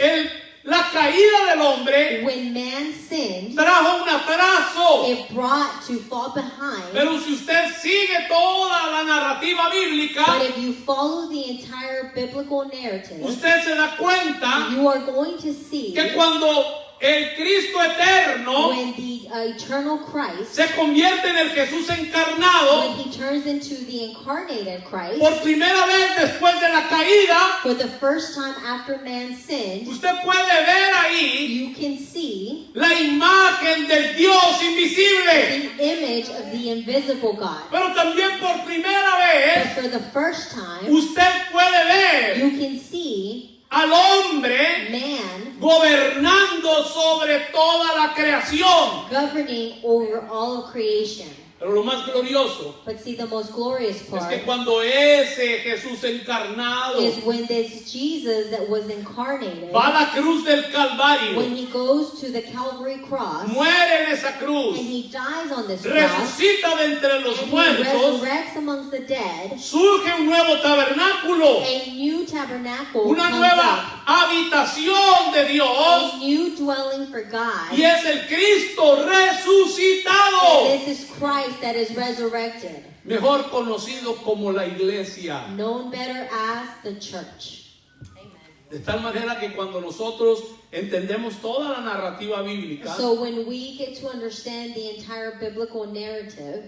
S1: La caída del hombre
S2: When man sinned,
S1: trajo un atraso.
S2: it brought to fall behind.
S1: Pero si usted sigue toda la narrativa bíblica,
S2: But if you follow the entire biblical narrative,
S1: usted se da cuenta
S2: you are going to see
S1: que cuando el Cristo eterno
S2: when the eternal Christ,
S1: se convierte en el Jesús encarnado,
S2: when He turns into the incarnated Christ,
S1: por primera vez después de la caída,
S2: for the first time after man sinned,
S1: usted puede ver ahí
S2: you can see
S1: la imagen del Dios invisible.
S2: the image of the invisible God.
S1: Pero también por primera
S2: But
S1: vez,
S2: for the first time,
S1: usted puede ver
S2: you can see
S1: al hombre
S2: man
S1: gobernando sobre toda la creación.
S2: governing over all of creation.
S1: Pero lo más glorioso
S2: But see, the most glorious
S1: es
S2: part
S1: que cuando ese Jesús encarnado
S2: is when this Jesus that was incarnated,
S1: va a la cruz del Calvario,
S2: when He goes to the Calvary cross,
S1: muere en esa cruz,
S2: and He dies on this cross,
S1: resucita de entre los
S2: and He
S1: muertos,
S2: resurrects amongst the dead,
S1: surge un nuevo tabernáculo,
S2: a new tabernacle
S1: una
S2: comes
S1: nueva
S2: up,
S1: habitación de Dios,
S2: a new dwelling for God.
S1: y es el Cristo resucitado,
S2: And this is Christ that is resurrected,
S1: mejor conocido como la iglesia.
S2: known better as the church.
S1: De tal manera que cuando nosotros entendemos toda la narrativa bíblica,
S2: So when we get to understand the entire biblical narrative,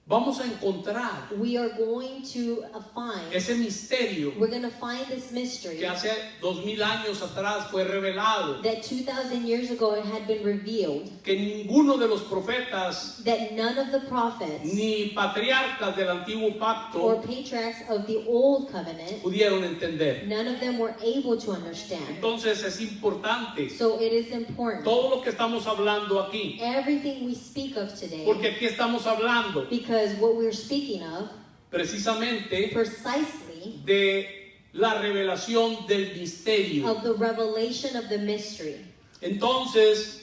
S1: vamos a encontrar
S2: we are going to find,
S1: ese misterio
S2: we're going to find this mystery
S1: que hace 2000 años atrás fue revelado,
S2: that 2,000 years ago it had been revealed,
S1: que ninguno de los profetas
S2: that none of the prophets
S1: ni patriarcas del antiguo
S2: or
S1: pacto
S2: patriarchs of the old covenant,
S1: pudieron entender.
S2: none of them were able to understand.
S1: Entonces es importante
S2: So it is important.
S1: todo lo que estamos hablando aquí,
S2: Everything we speak of today,
S1: porque aquí estamos hablando
S2: because what we're speaking of,
S1: precisamente
S2: precisely,
S1: de la revelación del misterio.
S2: of the revelation of the mystery.
S1: Entonces,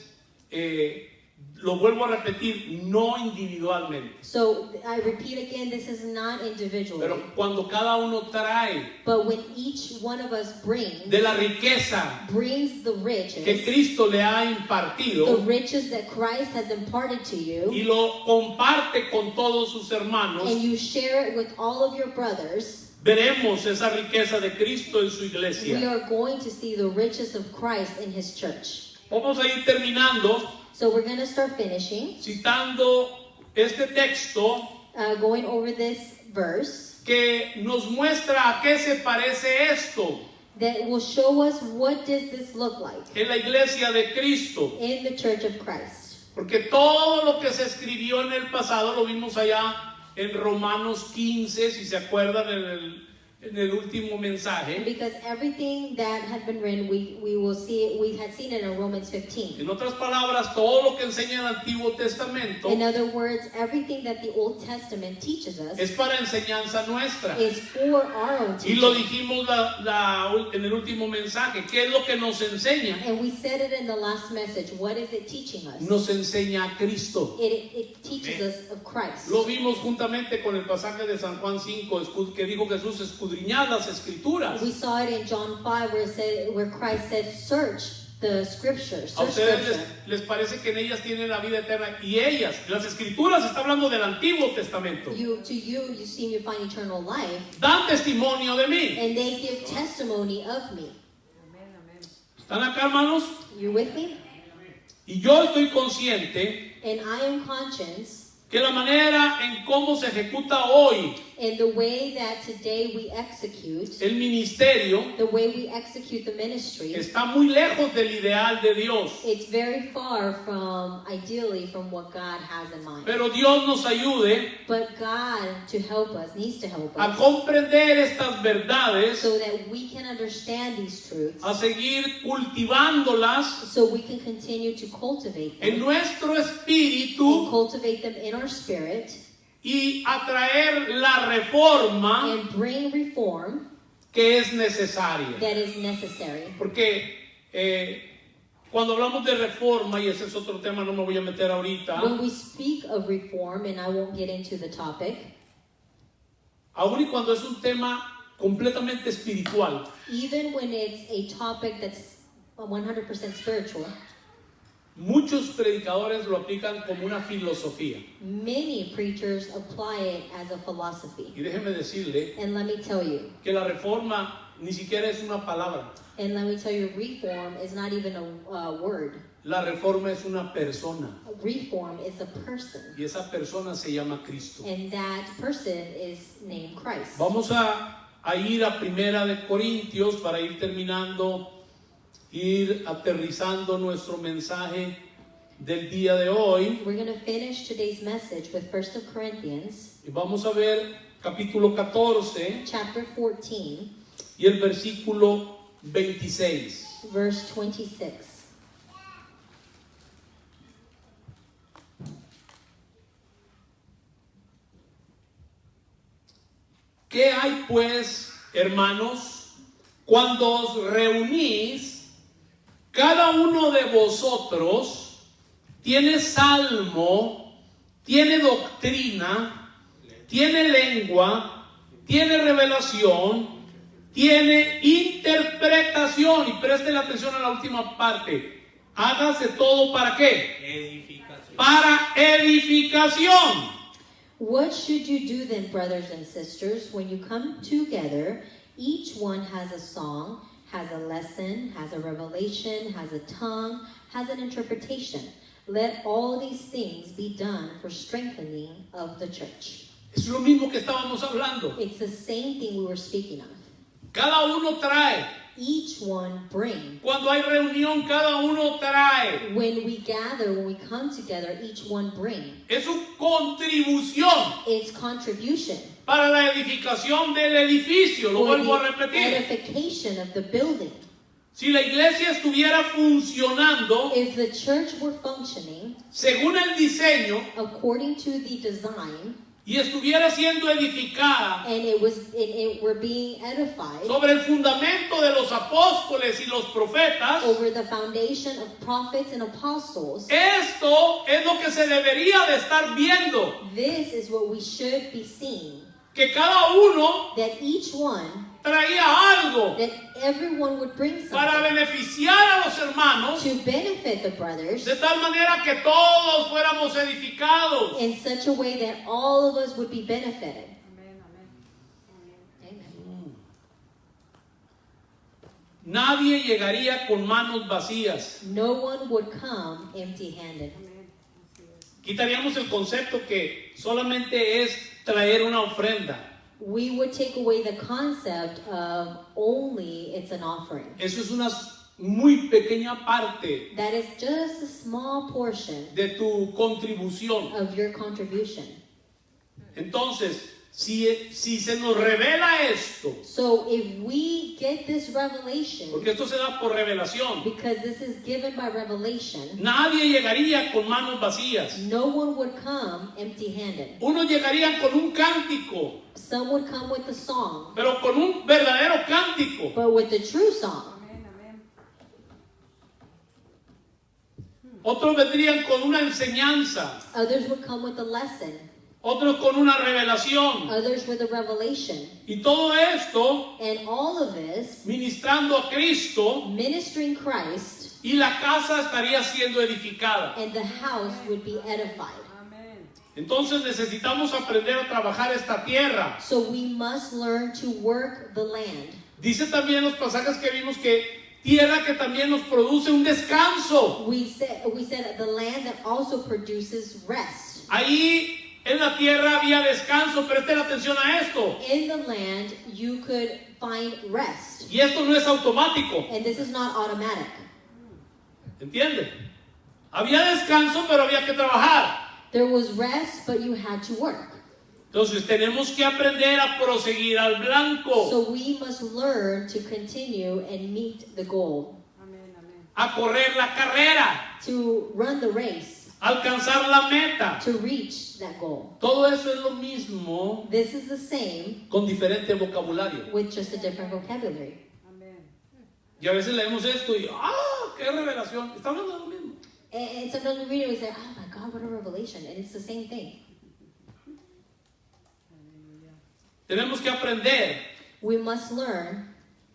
S1: lo vuelvo a repetir, no individualmente,
S2: So I repeat again, this is not individually,
S1: pero cuando cada uno trae
S2: but when each one of us brings
S1: de la riqueza
S2: the
S1: que
S2: riches,
S1: Cristo le ha
S2: the
S1: impartido
S2: riches that Christ has imparted to you,
S1: y lo comparte con todos sus hermanos,
S2: and you share it with all of your brothers,
S1: veremos esa riqueza de Cristo en su
S2: we
S1: iglesia.
S2: are going to see the riches of Christ in His church.
S1: Vamos a ir terminando
S2: So we're going to start finishing,
S1: citando este texto
S2: going over this verse
S1: que nos muestra a qué se parece esto
S2: that will show us what does this look like
S1: en la iglesia de Cristo.
S2: in the church of Christ.
S1: Porque todo lo que se escribió en el pasado lo vimos allá en Romanos 15, si se acuerdan en el último mensaje.
S2: Because everything that had been written, we had seen it in Romans 15.
S1: En otras palabras, todo lo que enseña el Antiguo Testamento
S2: In other words, everything that the Old Testament teaches us
S1: es para enseñanza nuestra.
S2: is for our own
S1: Y lo
S2: teaching.
S1: dijimos en el último mensaje. ¿Qué es lo que nos enseña?
S2: And we said it in the last message. What is it teaching us?
S1: Nos enseña a Cristo.
S2: It teaches us of Christ.
S1: Lo vimos juntamente con el pasaje de San Juan 5 que dijo Jesús, escudriñad las escrituras.
S2: We saw it in John 5 where Christ said, search the scriptures,
S1: A
S2: search
S1: ustedes
S2: scripture.
S1: les parece que en ellas tienen la vida eterna y ellas, las escrituras, está hablando del Antiguo Testamento,
S2: You seem to find eternal life,
S1: dan testimonio de mí.
S2: and they give testimony of me.
S3: Amén, amén.
S1: ¿Están acá, hermanos?
S2: You with me?
S1: Y yo estoy consciente
S2: And I am conscious
S1: que la manera en cómo se ejecuta hoy
S2: in the way that today we execute,
S1: el ministerio
S2: the way we execute the ministry,
S1: está muy lejos del ideal de Dios.
S2: it's very far from, ideally, from what God has in mind.
S1: Pero Dios nos ayude
S2: But God, to help us, needs to help
S1: a
S2: us
S1: comprender estas verdades,
S2: so that we can understand these truths,
S1: a seguir cultivándolas
S2: so we can continue to cultivate
S1: en
S2: them,
S1: nuestro
S2: and
S1: espíritu
S2: cultivate them in our spirit,
S1: y atraer la reforma
S2: and bring reform
S1: que es necesaria.
S2: that is necessary.
S1: Porque cuando hablamos de reforma, y ese es otro tema, no me voy a meter ahorita,
S2: When we speak of reform, and I won't get into the topic,
S1: aun y cuando es un tema completamente espiritual,
S2: even when it's a topic that's 100% spiritual,
S1: muchos predicadores lo aplican como una filosofía.
S2: many preachers apply it as a philosophy.
S1: Y déjeme decirle
S2: And let me tell you,
S1: que la reforma ni siquiera es una palabra.
S2: reform is not even a word.
S1: La reforma es una persona.
S2: Reform is a person,
S1: Y esa persona se llama Cristo.
S2: and that person is named Christ.
S1: Vamos a ir a Primera de Corintios para ir terminando, ir aterrizando nuestro mensaje del día de hoy.
S2: We're going to finish today's message with 1 of Corinthians,
S1: Y vamos a ver capítulo 14
S2: chapter 14,
S1: y el versículo 26.
S2: verse 26.
S1: ¿Qué hay pues, hermanos, cuando os reunís? Cada uno de vosotros tiene salmo, tiene doctrina, tiene lengua, tiene revelación, tiene interpretación. Y presten atención a la última parte. Hágase todo ¿para qué?
S4: Edificación.
S1: Para edificación.
S2: What should you do then, brothers and sisters, when you come together? Each one has a song, has a lesson, has a revelation, has a tongue, has an interpretation. Let all these things be done for strengthening of the church.
S1: Es lo mismo que estábamos hablando.
S2: It's the same thing we were speaking of.
S1: Cada uno trae.
S2: Each one bring.
S1: Cuando hay reunión, cada uno trae.
S2: When we gather, when we come together, each one bring.
S1: Es su contribución
S2: It's contribution
S1: para la edificación del edificio. Lo
S2: for
S1: vuelvo a
S2: the
S1: repetir.
S2: edification of the building.
S1: Si la iglesia estuviera funcionando
S2: If the church were functioning
S1: según el diseño
S2: according to the design,
S1: y estuviera siendo edificada
S2: and it were being edified
S1: sobre el fundamento de los apóstoles y los profetas,
S2: over the foundation of prophets and apostles,
S1: esto es lo que se debería de estar viendo.
S2: this is what we should be seeing.
S1: Que cada uno
S2: That each one,
S1: traía algo
S2: that everyone would bring
S1: para
S2: something
S1: beneficiar a los hermanos,
S2: to benefit the brothers
S1: de tal manera que todos fuéramos edificados.
S2: in such a way that all of us would be benefited.
S3: Amén, amén.
S2: Amen.
S1: Nadie llegaría con manos vacías.
S2: No one would come empty-handed.
S3: Amén. Así es.
S1: Quitaríamos el concepto que solamente es traer una ofrenda.
S2: We would take away the concept of only it's an offering.
S1: Eso es una muy pequeña parte
S2: That is just a small portion
S1: de tu contribución.
S2: of your contribution.
S1: Entonces, si se nos revela esto,
S2: So if we get this revelation,
S1: porque esto se da por revelación,
S2: because this is given by revelation,
S1: nadie llegaría con manos vacías.
S2: no one would come empty-handed.
S1: Unos llegarían con un cántico,
S2: Some would come with a song,
S1: pero con un verdadero cántico.
S2: but with the true song.
S3: Amén, amén.
S1: Otros vendrían con una enseñanza,
S2: Others would come with a lesson.
S1: otros con una revelación.
S2: Others with a revelation.
S1: Y todo esto
S2: And all of this,
S1: ministrando a Cristo
S2: ministering Christ
S1: y la casa estaría siendo edificada.
S2: and the house would be edified.
S3: Amén.
S1: Entonces necesitamos aprender a trabajar esta tierra.
S2: So we must learn to work the land.
S1: Dice también los pasajes que vimos que tierra que también nos produce un descanso.
S2: We said the land that also produces rest.
S1: Ahí en la tierra había descanso, presten atención a esto.
S2: In the land, you could find rest.
S1: Y esto no es automático,
S2: And this is not automatic.
S1: ¿entiende? Había descanso, pero había que trabajar.
S2: There was rest, but you had to work.
S1: Entonces tenemos que aprender a proseguir al blanco,
S2: So we must learn to continue and meet the goal.
S3: Amén, amén.
S1: a correr la carrera,
S2: To run the race.
S1: a alcanzar la meta.
S2: To reach that goal.
S1: Todo eso es lo mismo
S2: This is the same
S1: con diferente vocabulario.
S2: with just a different vocabulary.
S3: Amén.
S1: Y a veces leemos esto y ¡ah! ¡Qué revelación! Está hablando de lo mismo.
S2: And sometimes we read it, we say, oh my God, what a revelation. And it's the same thing.
S1: Tenemos que aprender
S2: We must learn.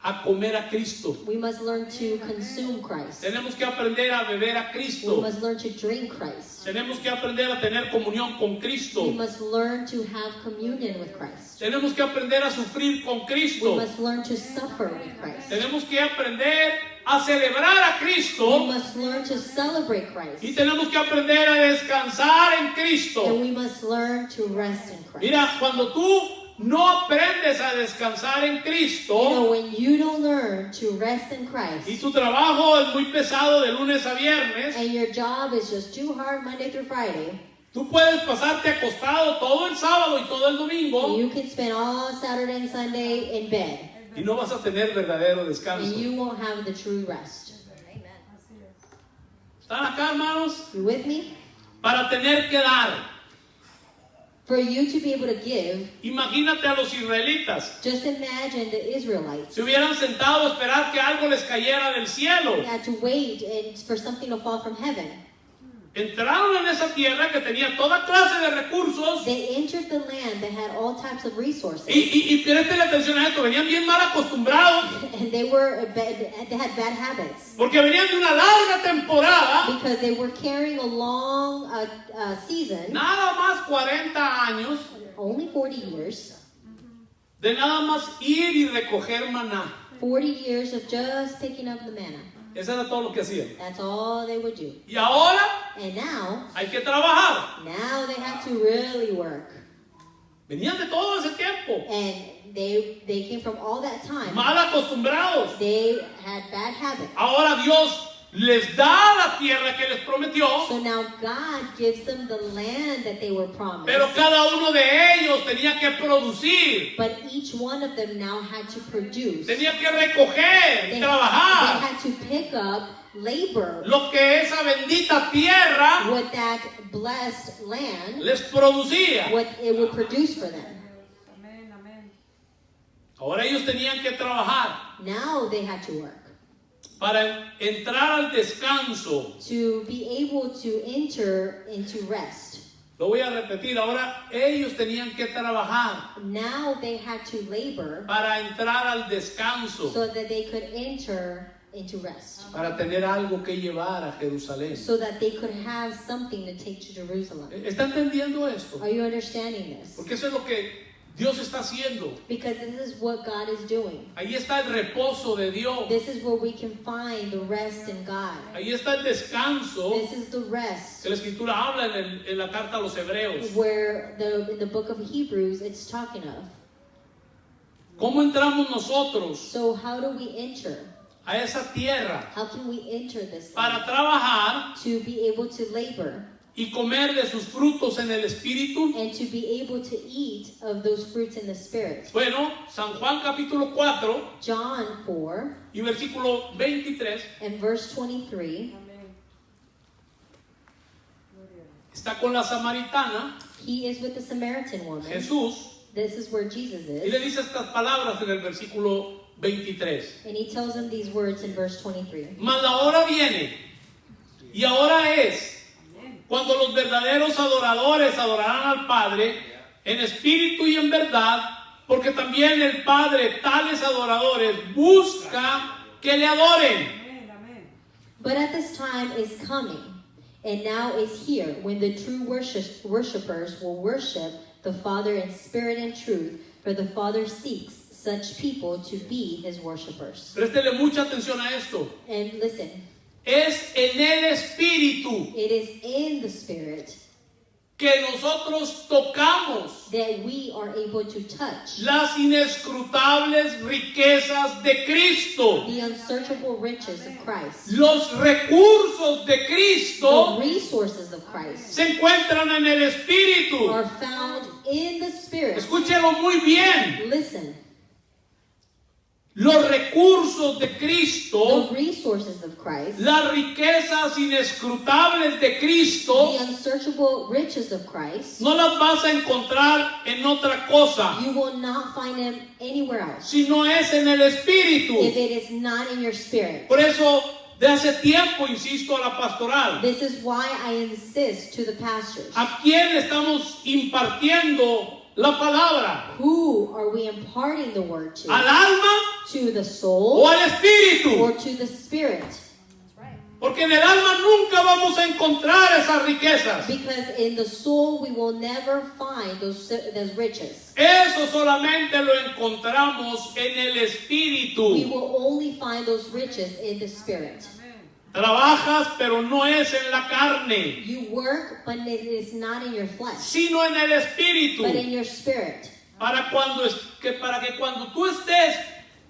S1: a comer a Cristo.
S2: We must learn to consume Christ.
S1: Tenemos que aprender a beber a
S2: We
S1: Cristo.
S2: must learn to drink Christ.
S1: Tenemos que aprender a tener comunión con
S2: We
S1: Cristo.
S2: must learn to have communion with Christ.
S1: Tenemos que aprender a sufrir con
S2: We
S1: Cristo.
S2: must learn to suffer with Christ.
S1: Tenemos que aprender a celebrar a
S2: We
S1: Cristo.
S2: must learn to celebrate
S1: Y
S2: Christ.
S1: tenemos que aprender a descansar en Cristo.
S2: And we must learn to rest in Christ.
S1: Mira, cuando tú no aprendes a descansar en
S2: You know,
S1: Cristo
S2: when you don't learn to rest in
S1: y
S2: Christ,
S1: tu trabajo es muy pesado de lunes a viernes,
S2: and your job is just too hard Monday through Friday,
S1: tú puedes pasarte acostado todo el sábado y todo el domingo
S2: you can spend all Saturday and Sunday in bed,
S1: y no vas a tener verdadero
S2: and
S1: descanso.
S2: you won't have the true rest.
S3: Así es.
S1: ¿Están acá, hermanos?
S2: You with me?
S1: Para tener que dar.
S2: For you to be able to give,
S1: Imagínate a los israelitas.
S2: just imagine the Israelites.
S1: Se hubieran sentado a esperar que algo les cayera del cielo.
S2: They had to wait and for something to fall from heaven.
S1: Entraron en esa tierra que tenía toda clase de recursos
S2: They entered the land that had all types of resources,
S1: y presten atención a esto, venían bien mal acostumbrados
S2: and they had bad habits
S1: porque venían de una larga temporada,
S2: because they were carrying a long season,
S1: nada más 40 años,
S2: only 40 years,
S1: de nada más ir y recoger maná.
S2: 40 years of just picking up the manna.
S1: Eso era todo lo que hacían.
S2: That's all they would do.
S1: Y ahora
S2: And now
S1: hay que trabajar.
S2: they had to really work.
S1: Venían de todo ese tiempo,
S2: And they came from all that time.
S1: mal acostumbrados.
S2: They had bad habits.
S1: Ahora Dios les da la tierra que les prometió,
S2: So now God gives them the land that they were promised.
S1: pero cada uno de ellos tenía que producir,
S2: But each one of them now had to produce.
S1: tenía que recoger y
S2: They
S1: trabajar
S2: had to pick up labor
S1: lo que esa bendita tierra
S2: what that blessed land,
S1: les producía.
S2: what it would produce for them.
S3: Amén, amén.
S1: Ahora ellos tenían que trabajar
S2: Now they had to work
S1: para entrar al descanso.
S2: to be able to enter into rest.
S1: Lo voy a repetir, ahora ellos tenían que trabajar
S2: Now they had to labor
S1: para entrar al descanso,
S2: so that they could enter into rest,
S1: para tener algo que llevar a Jerusalén.
S2: so that they could have something to take to Jerusalem.
S1: ¿Está entendiendo esto?
S2: Are you understanding this?
S1: Porque eso es lo que Dios está haciendo.
S2: Because this is what God is doing.
S1: Ahí está el reposo de Dios.
S2: This is where we can find the rest in God.
S1: Ahí está el descanso
S2: This is the rest
S1: que la Escritura habla en la carta a los Hebreos.
S2: where in the book of Hebrews it's talking of.
S1: ¿Cómo entramos nosotros
S2: So how do we enter?
S1: a esa tierra
S2: How can we enter this
S1: para
S2: land?
S1: trabajar
S2: To be able to labor
S1: y comer de sus frutos en el Espíritu?
S2: and to be able to eat of those fruits in the Spirit.
S1: Bueno, San Juan capítulo 4
S2: John 4
S1: y versículo 23
S2: and verse 23,
S3: Amén. Gloria a Dios.
S1: está con la samaritana,
S2: he is with the Samaritan woman.
S1: Jesús,
S2: This is where Jesus
S1: y le
S2: is.
S1: dice estas palabras en el versículo 23.
S2: And he tells him these words in verse 23.
S1: Mas la hora viene y ahora es cuando los verdaderos adoradores adorarán al Padre en espíritu y en verdad, porque también el Padre tales adoradores busca que le adoren.
S3: Amén, amén.
S2: But at this time is coming, and now is here, when the true worshipers will worship the Father in spirit and truth, for the Father seeks such people to be his worshipers.
S1: Préstele mucha atención a esto.
S2: And listen,
S1: Es en el Espíritu
S2: it is in the Spirit
S1: que nosotros tocamos
S2: that we are able to touch
S1: las inescrutables riquezas de Cristo.
S2: the unsearchable riches of Christ.
S1: Los recursos de
S2: The
S1: Cristo
S2: resources of Christ
S1: se encuentran en el Espíritu.
S2: are found in the Spirit.
S1: Escúchelo muy bien.
S2: Listen,
S1: Los recursos de
S2: the
S1: Cristo,
S2: resources of Christ,
S1: las riquezas inescrutables de
S2: the
S1: Cristo,
S2: unsearchable riches of Christ,
S1: no las vas a encontrar en otra cosa,
S2: you will not find them anywhere else
S1: si no es en el Espíritu.
S2: if it is not in your spirit.
S1: Por eso, de hace tiempo insisto a la pastoral.
S2: This is why I insist to the pastors.
S1: ¿A quién le estamos impartiendo la palabra?
S2: Who are we imparting the word to?
S1: ¿Al alma
S2: To the
S1: o
S2: soul
S1: al espíritu?
S2: or to the spirit?
S1: Porque en el alma nunca vamos a encontrar esas riquezas.
S2: Because in the soul we will never find those riches.
S1: Eso solamente lo encontramos en el
S2: We
S1: espíritu.
S2: will only find those riches in the spirit.
S1: Trabajas, pero no es en la carne,
S2: You work, but it is not in your flesh,
S1: sino en el espíritu.
S2: but in your spirit.
S1: Para que cuando tú estés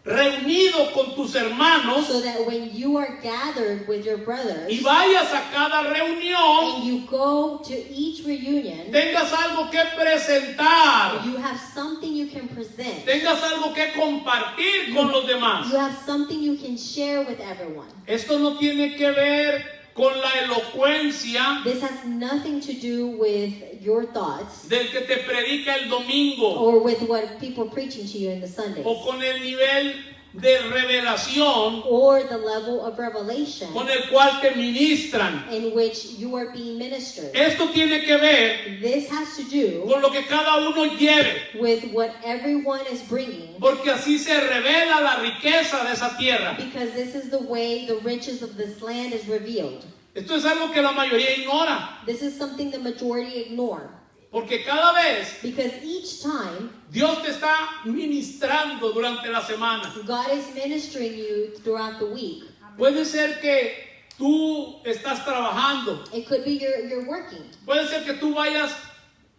S1: reunido con tus hermanos
S2: So that when you are gathered with your brothers
S1: y vayas a cada reunión,
S2: and you go to each reunion,
S1: tengas algo que presentar,
S2: you have something you can present.
S1: tengas algo que compartir con los demás.
S2: You have something you can share with everyone.
S1: Esto no tiene que ver con la elocuencia
S2: This has nothing to do with your thoughts
S1: del que te predica el domingo
S2: or with what people are preaching to you in the Sundays
S1: o con el nivel de revelación
S2: or the level of revelation
S1: con el cual te ministran.
S2: in which you are being ministered.
S1: Esto tiene que ver
S2: This has to do
S1: con lo que cada uno lleve,
S2: with what everyone is bringing,
S1: porque así se revela la riqueza de esa tierra.
S2: because this is the way the riches of this land is revealed.
S1: Esto es algo que la mayoría ignora,
S2: This is something the majority ignore,
S1: porque cada vez
S2: because each time
S1: Dios te está ministrando durante la semana.
S2: God is ministering you throughout the week.
S1: Puede ser que tú estás trabajando,
S2: It could be you're working.
S1: puede ser que tú vayas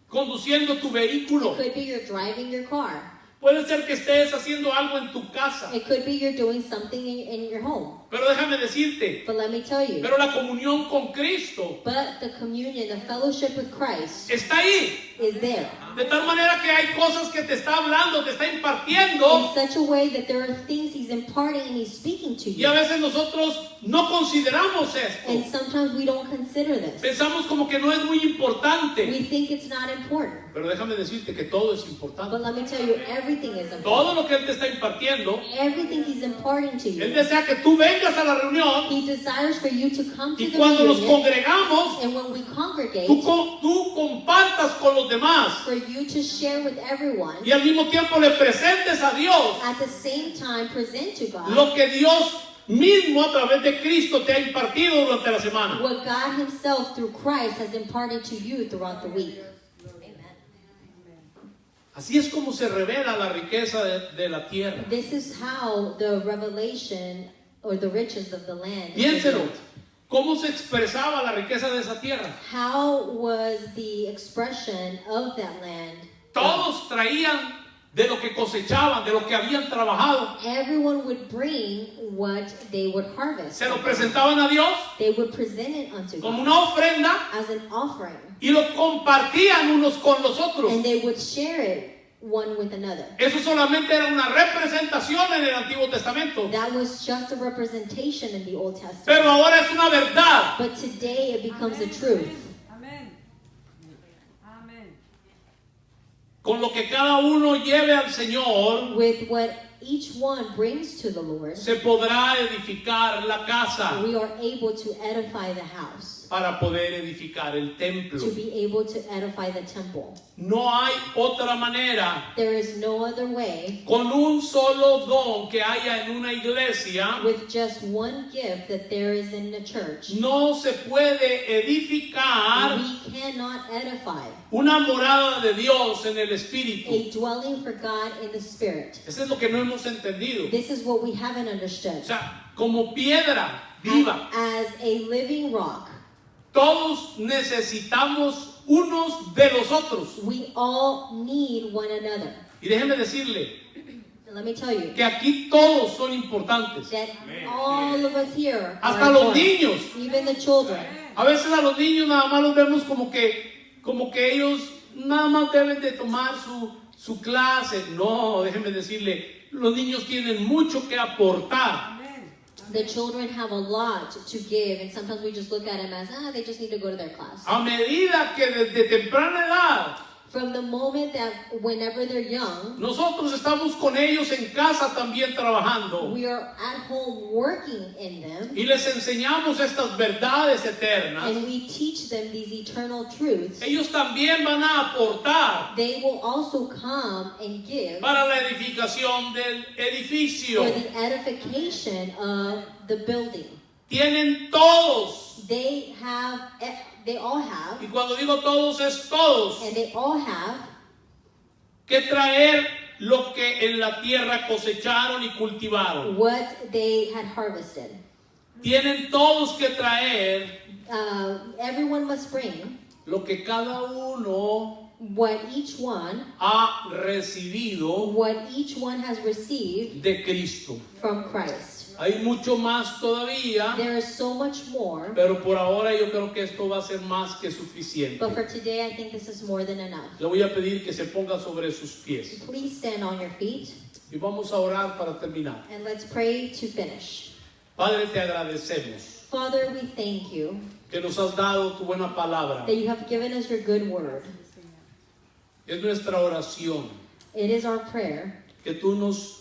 S1: conduciendo tu vehículo,
S2: It could be you're driving your car.
S1: puede ser que estés haciendo algo en tu casa,
S2: It could be you're doing something in your home.
S1: pero déjame decirte,
S2: But let me tell you,
S1: pero la comunión con Cristo
S2: but the communion, the fellowship with Christ
S1: está ahí,
S2: is there.
S1: de tal manera que hay cosas que te está hablando, te está
S2: In
S1: impartiendo,
S2: such a way that there are things He's imparting and He's speaking to
S1: y a
S2: you.
S1: veces nosotros no consideramos
S2: And
S1: esto,
S2: sometimes we don't consider this.
S1: pensamos como que no es muy importante,
S2: We think it's not important.
S1: pero déjame decirte que todo es
S2: But
S1: importante.
S2: let me tell you, everything is
S1: Todo
S2: important.
S1: lo que Él te está impartiendo,
S2: Everything He's imparting to
S1: Él
S2: you.
S1: desea que tú vengas a la reunión
S2: He desires for you to come to
S1: y
S2: the
S1: cuando nos
S2: reunion,
S1: congregamos,
S2: and when we congregate,
S1: tú compartas con los demás
S2: for you to share with everyone,
S1: y al mismo tiempo le presentes a Dios
S2: at the same time present to God
S1: lo que Dios mismo a través de Cristo te ha impartido durante la semana.
S2: what God Himself through Christ has imparted to you throughout the week.
S1: Así es como se revela la riqueza de la tierra.
S2: This is how the revelation or the riches of the land is
S1: Piénselo,
S2: revealed.
S1: ¿cómo se expresaba la riqueza de esa tierra?
S2: How was the expression of that land?
S1: Todos traían de lo que cosechaban, de lo que habían trabajado.
S2: Everyone would bring what they would harvest.
S1: Se lo presentaban a Dios
S2: They would present it unto
S1: como
S2: God
S1: una ofrenda
S2: as an offering,
S1: y lo compartían unos con los otros.
S2: and they would share it one with another.
S1: Eso solamente era una representación en el Antiguo Testamento,
S2: That was just a representation in the Old Testament.
S1: pero ahora es una verdad.
S2: But today it becomes a truth.
S3: Amén. Amén.
S1: Con lo que cada uno lleve al Señor,
S2: With what each one brings to the Lord,
S1: se podrá edificar la casa.
S2: we are able to edify the house.
S1: para poder edificar el templo.
S2: to be able to edify the temple.
S1: No hay otra manera.
S2: There is no other way
S1: Con un solo don que haya en una iglesia,
S2: with just one gift that there is in the church.
S1: no se puede edificar
S2: We cannot edify
S1: una morada de Dios en el Espíritu.
S2: a dwelling for God in the Spirit.
S1: Eso es lo que no hemos entendido.
S2: This is what we haven't
S1: O
S2: understood.
S1: sea, como piedra viva,
S2: As a living rock,
S1: todos necesitamos unos de los otros.
S2: we all need one another.
S1: Y déjeme decirle
S2: And let me tell you
S1: que aquí todos son importantes.
S2: that all of us here,
S1: Hasta
S2: are
S1: los
S2: important.
S1: niños.
S2: Even the children.
S1: A veces a los niños nada más los vemos como que ellos nada más deben de tomar su clase. No, déjeme decirle, los niños tienen mucho que aportar.
S3: Amen.
S2: The children have a lot to give, and sometimes we just look at them as, they just need to go to their class.
S1: A medida que desde temprana edad
S2: From the moment that whenever they're young,
S1: nosotros estamos con ellos en casa también trabajando
S2: we are at home working in them,
S1: y les enseñamos estas verdades eternas,
S2: and we teach them these eternal truths.
S1: ellos también van a aportar
S2: They will also come and give
S1: para la edificación del edificio.
S2: for the edification of the building.
S1: Tienen todos,
S2: They all have,
S1: y cuando digo todos es todos,
S2: and they all have
S1: que traer lo que en la tierra cosecharon y cultivaron.
S2: what they had harvested.
S1: Tienen todos que traer
S2: Everyone must bring
S1: lo que cada uno
S2: what each one
S1: ha recibido
S2: has received
S1: de Cristo.
S2: from Christ.
S1: Hay mucho más todavía,
S2: There is so much more,
S1: pero por ahora yo creo que esto va a ser más que suficiente.
S2: but for today I think this is more than enough.
S1: Le voy a pedir que se ponga sobre sus pies
S2: Please stand on your feet
S1: y vamos a orar para terminar.
S2: and let's pray to finish.
S1: Padre, te agradecemos
S2: Father, we thank you
S1: que nos has dado tu buena palabra.
S2: that you have given us your good word.
S1: Es nuestra oración
S2: It is our prayer
S1: que tú nos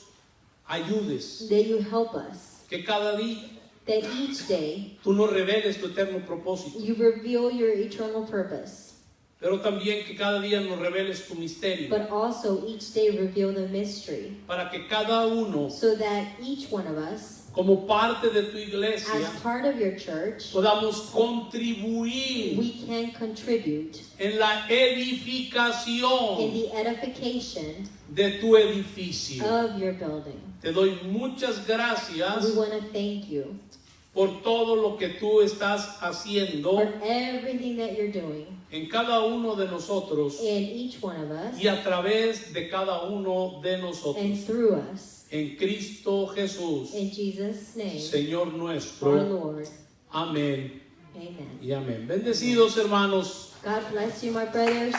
S1: ayudes,
S2: that you help us,
S1: que cada día
S2: that each day
S1: tú nos reveles tu eterno propósito,
S2: you reveal your eternal purpose,
S1: pero también que cada día nos reveles tu misterio,
S2: but also each day reveal the mystery,
S1: para que cada uno,
S2: so that each one of us,
S1: como parte de tu iglesia,
S2: as part of your church,
S1: podamos contribuir
S2: we can contribute
S1: en la
S2: in
S1: edificación
S2: the edification
S1: de tu edificio.
S2: of your building.
S1: Te doy muchas gracias
S2: We want to thank you
S1: por todo lo que tú estás
S2: for
S1: haciendo
S2: everything that you're doing
S1: en cada uno de nosotros
S2: in each one of us
S1: y a través de cada uno de
S2: and
S1: nosotros.
S2: through us.
S1: En Cristo Jesús,
S2: In Jesus' name,
S1: Señor
S2: our
S1: nuestro.
S2: Lord.
S1: Amén
S2: Amen.
S1: y amén. Bendecidos hermanos.
S2: God bless you, my brothers.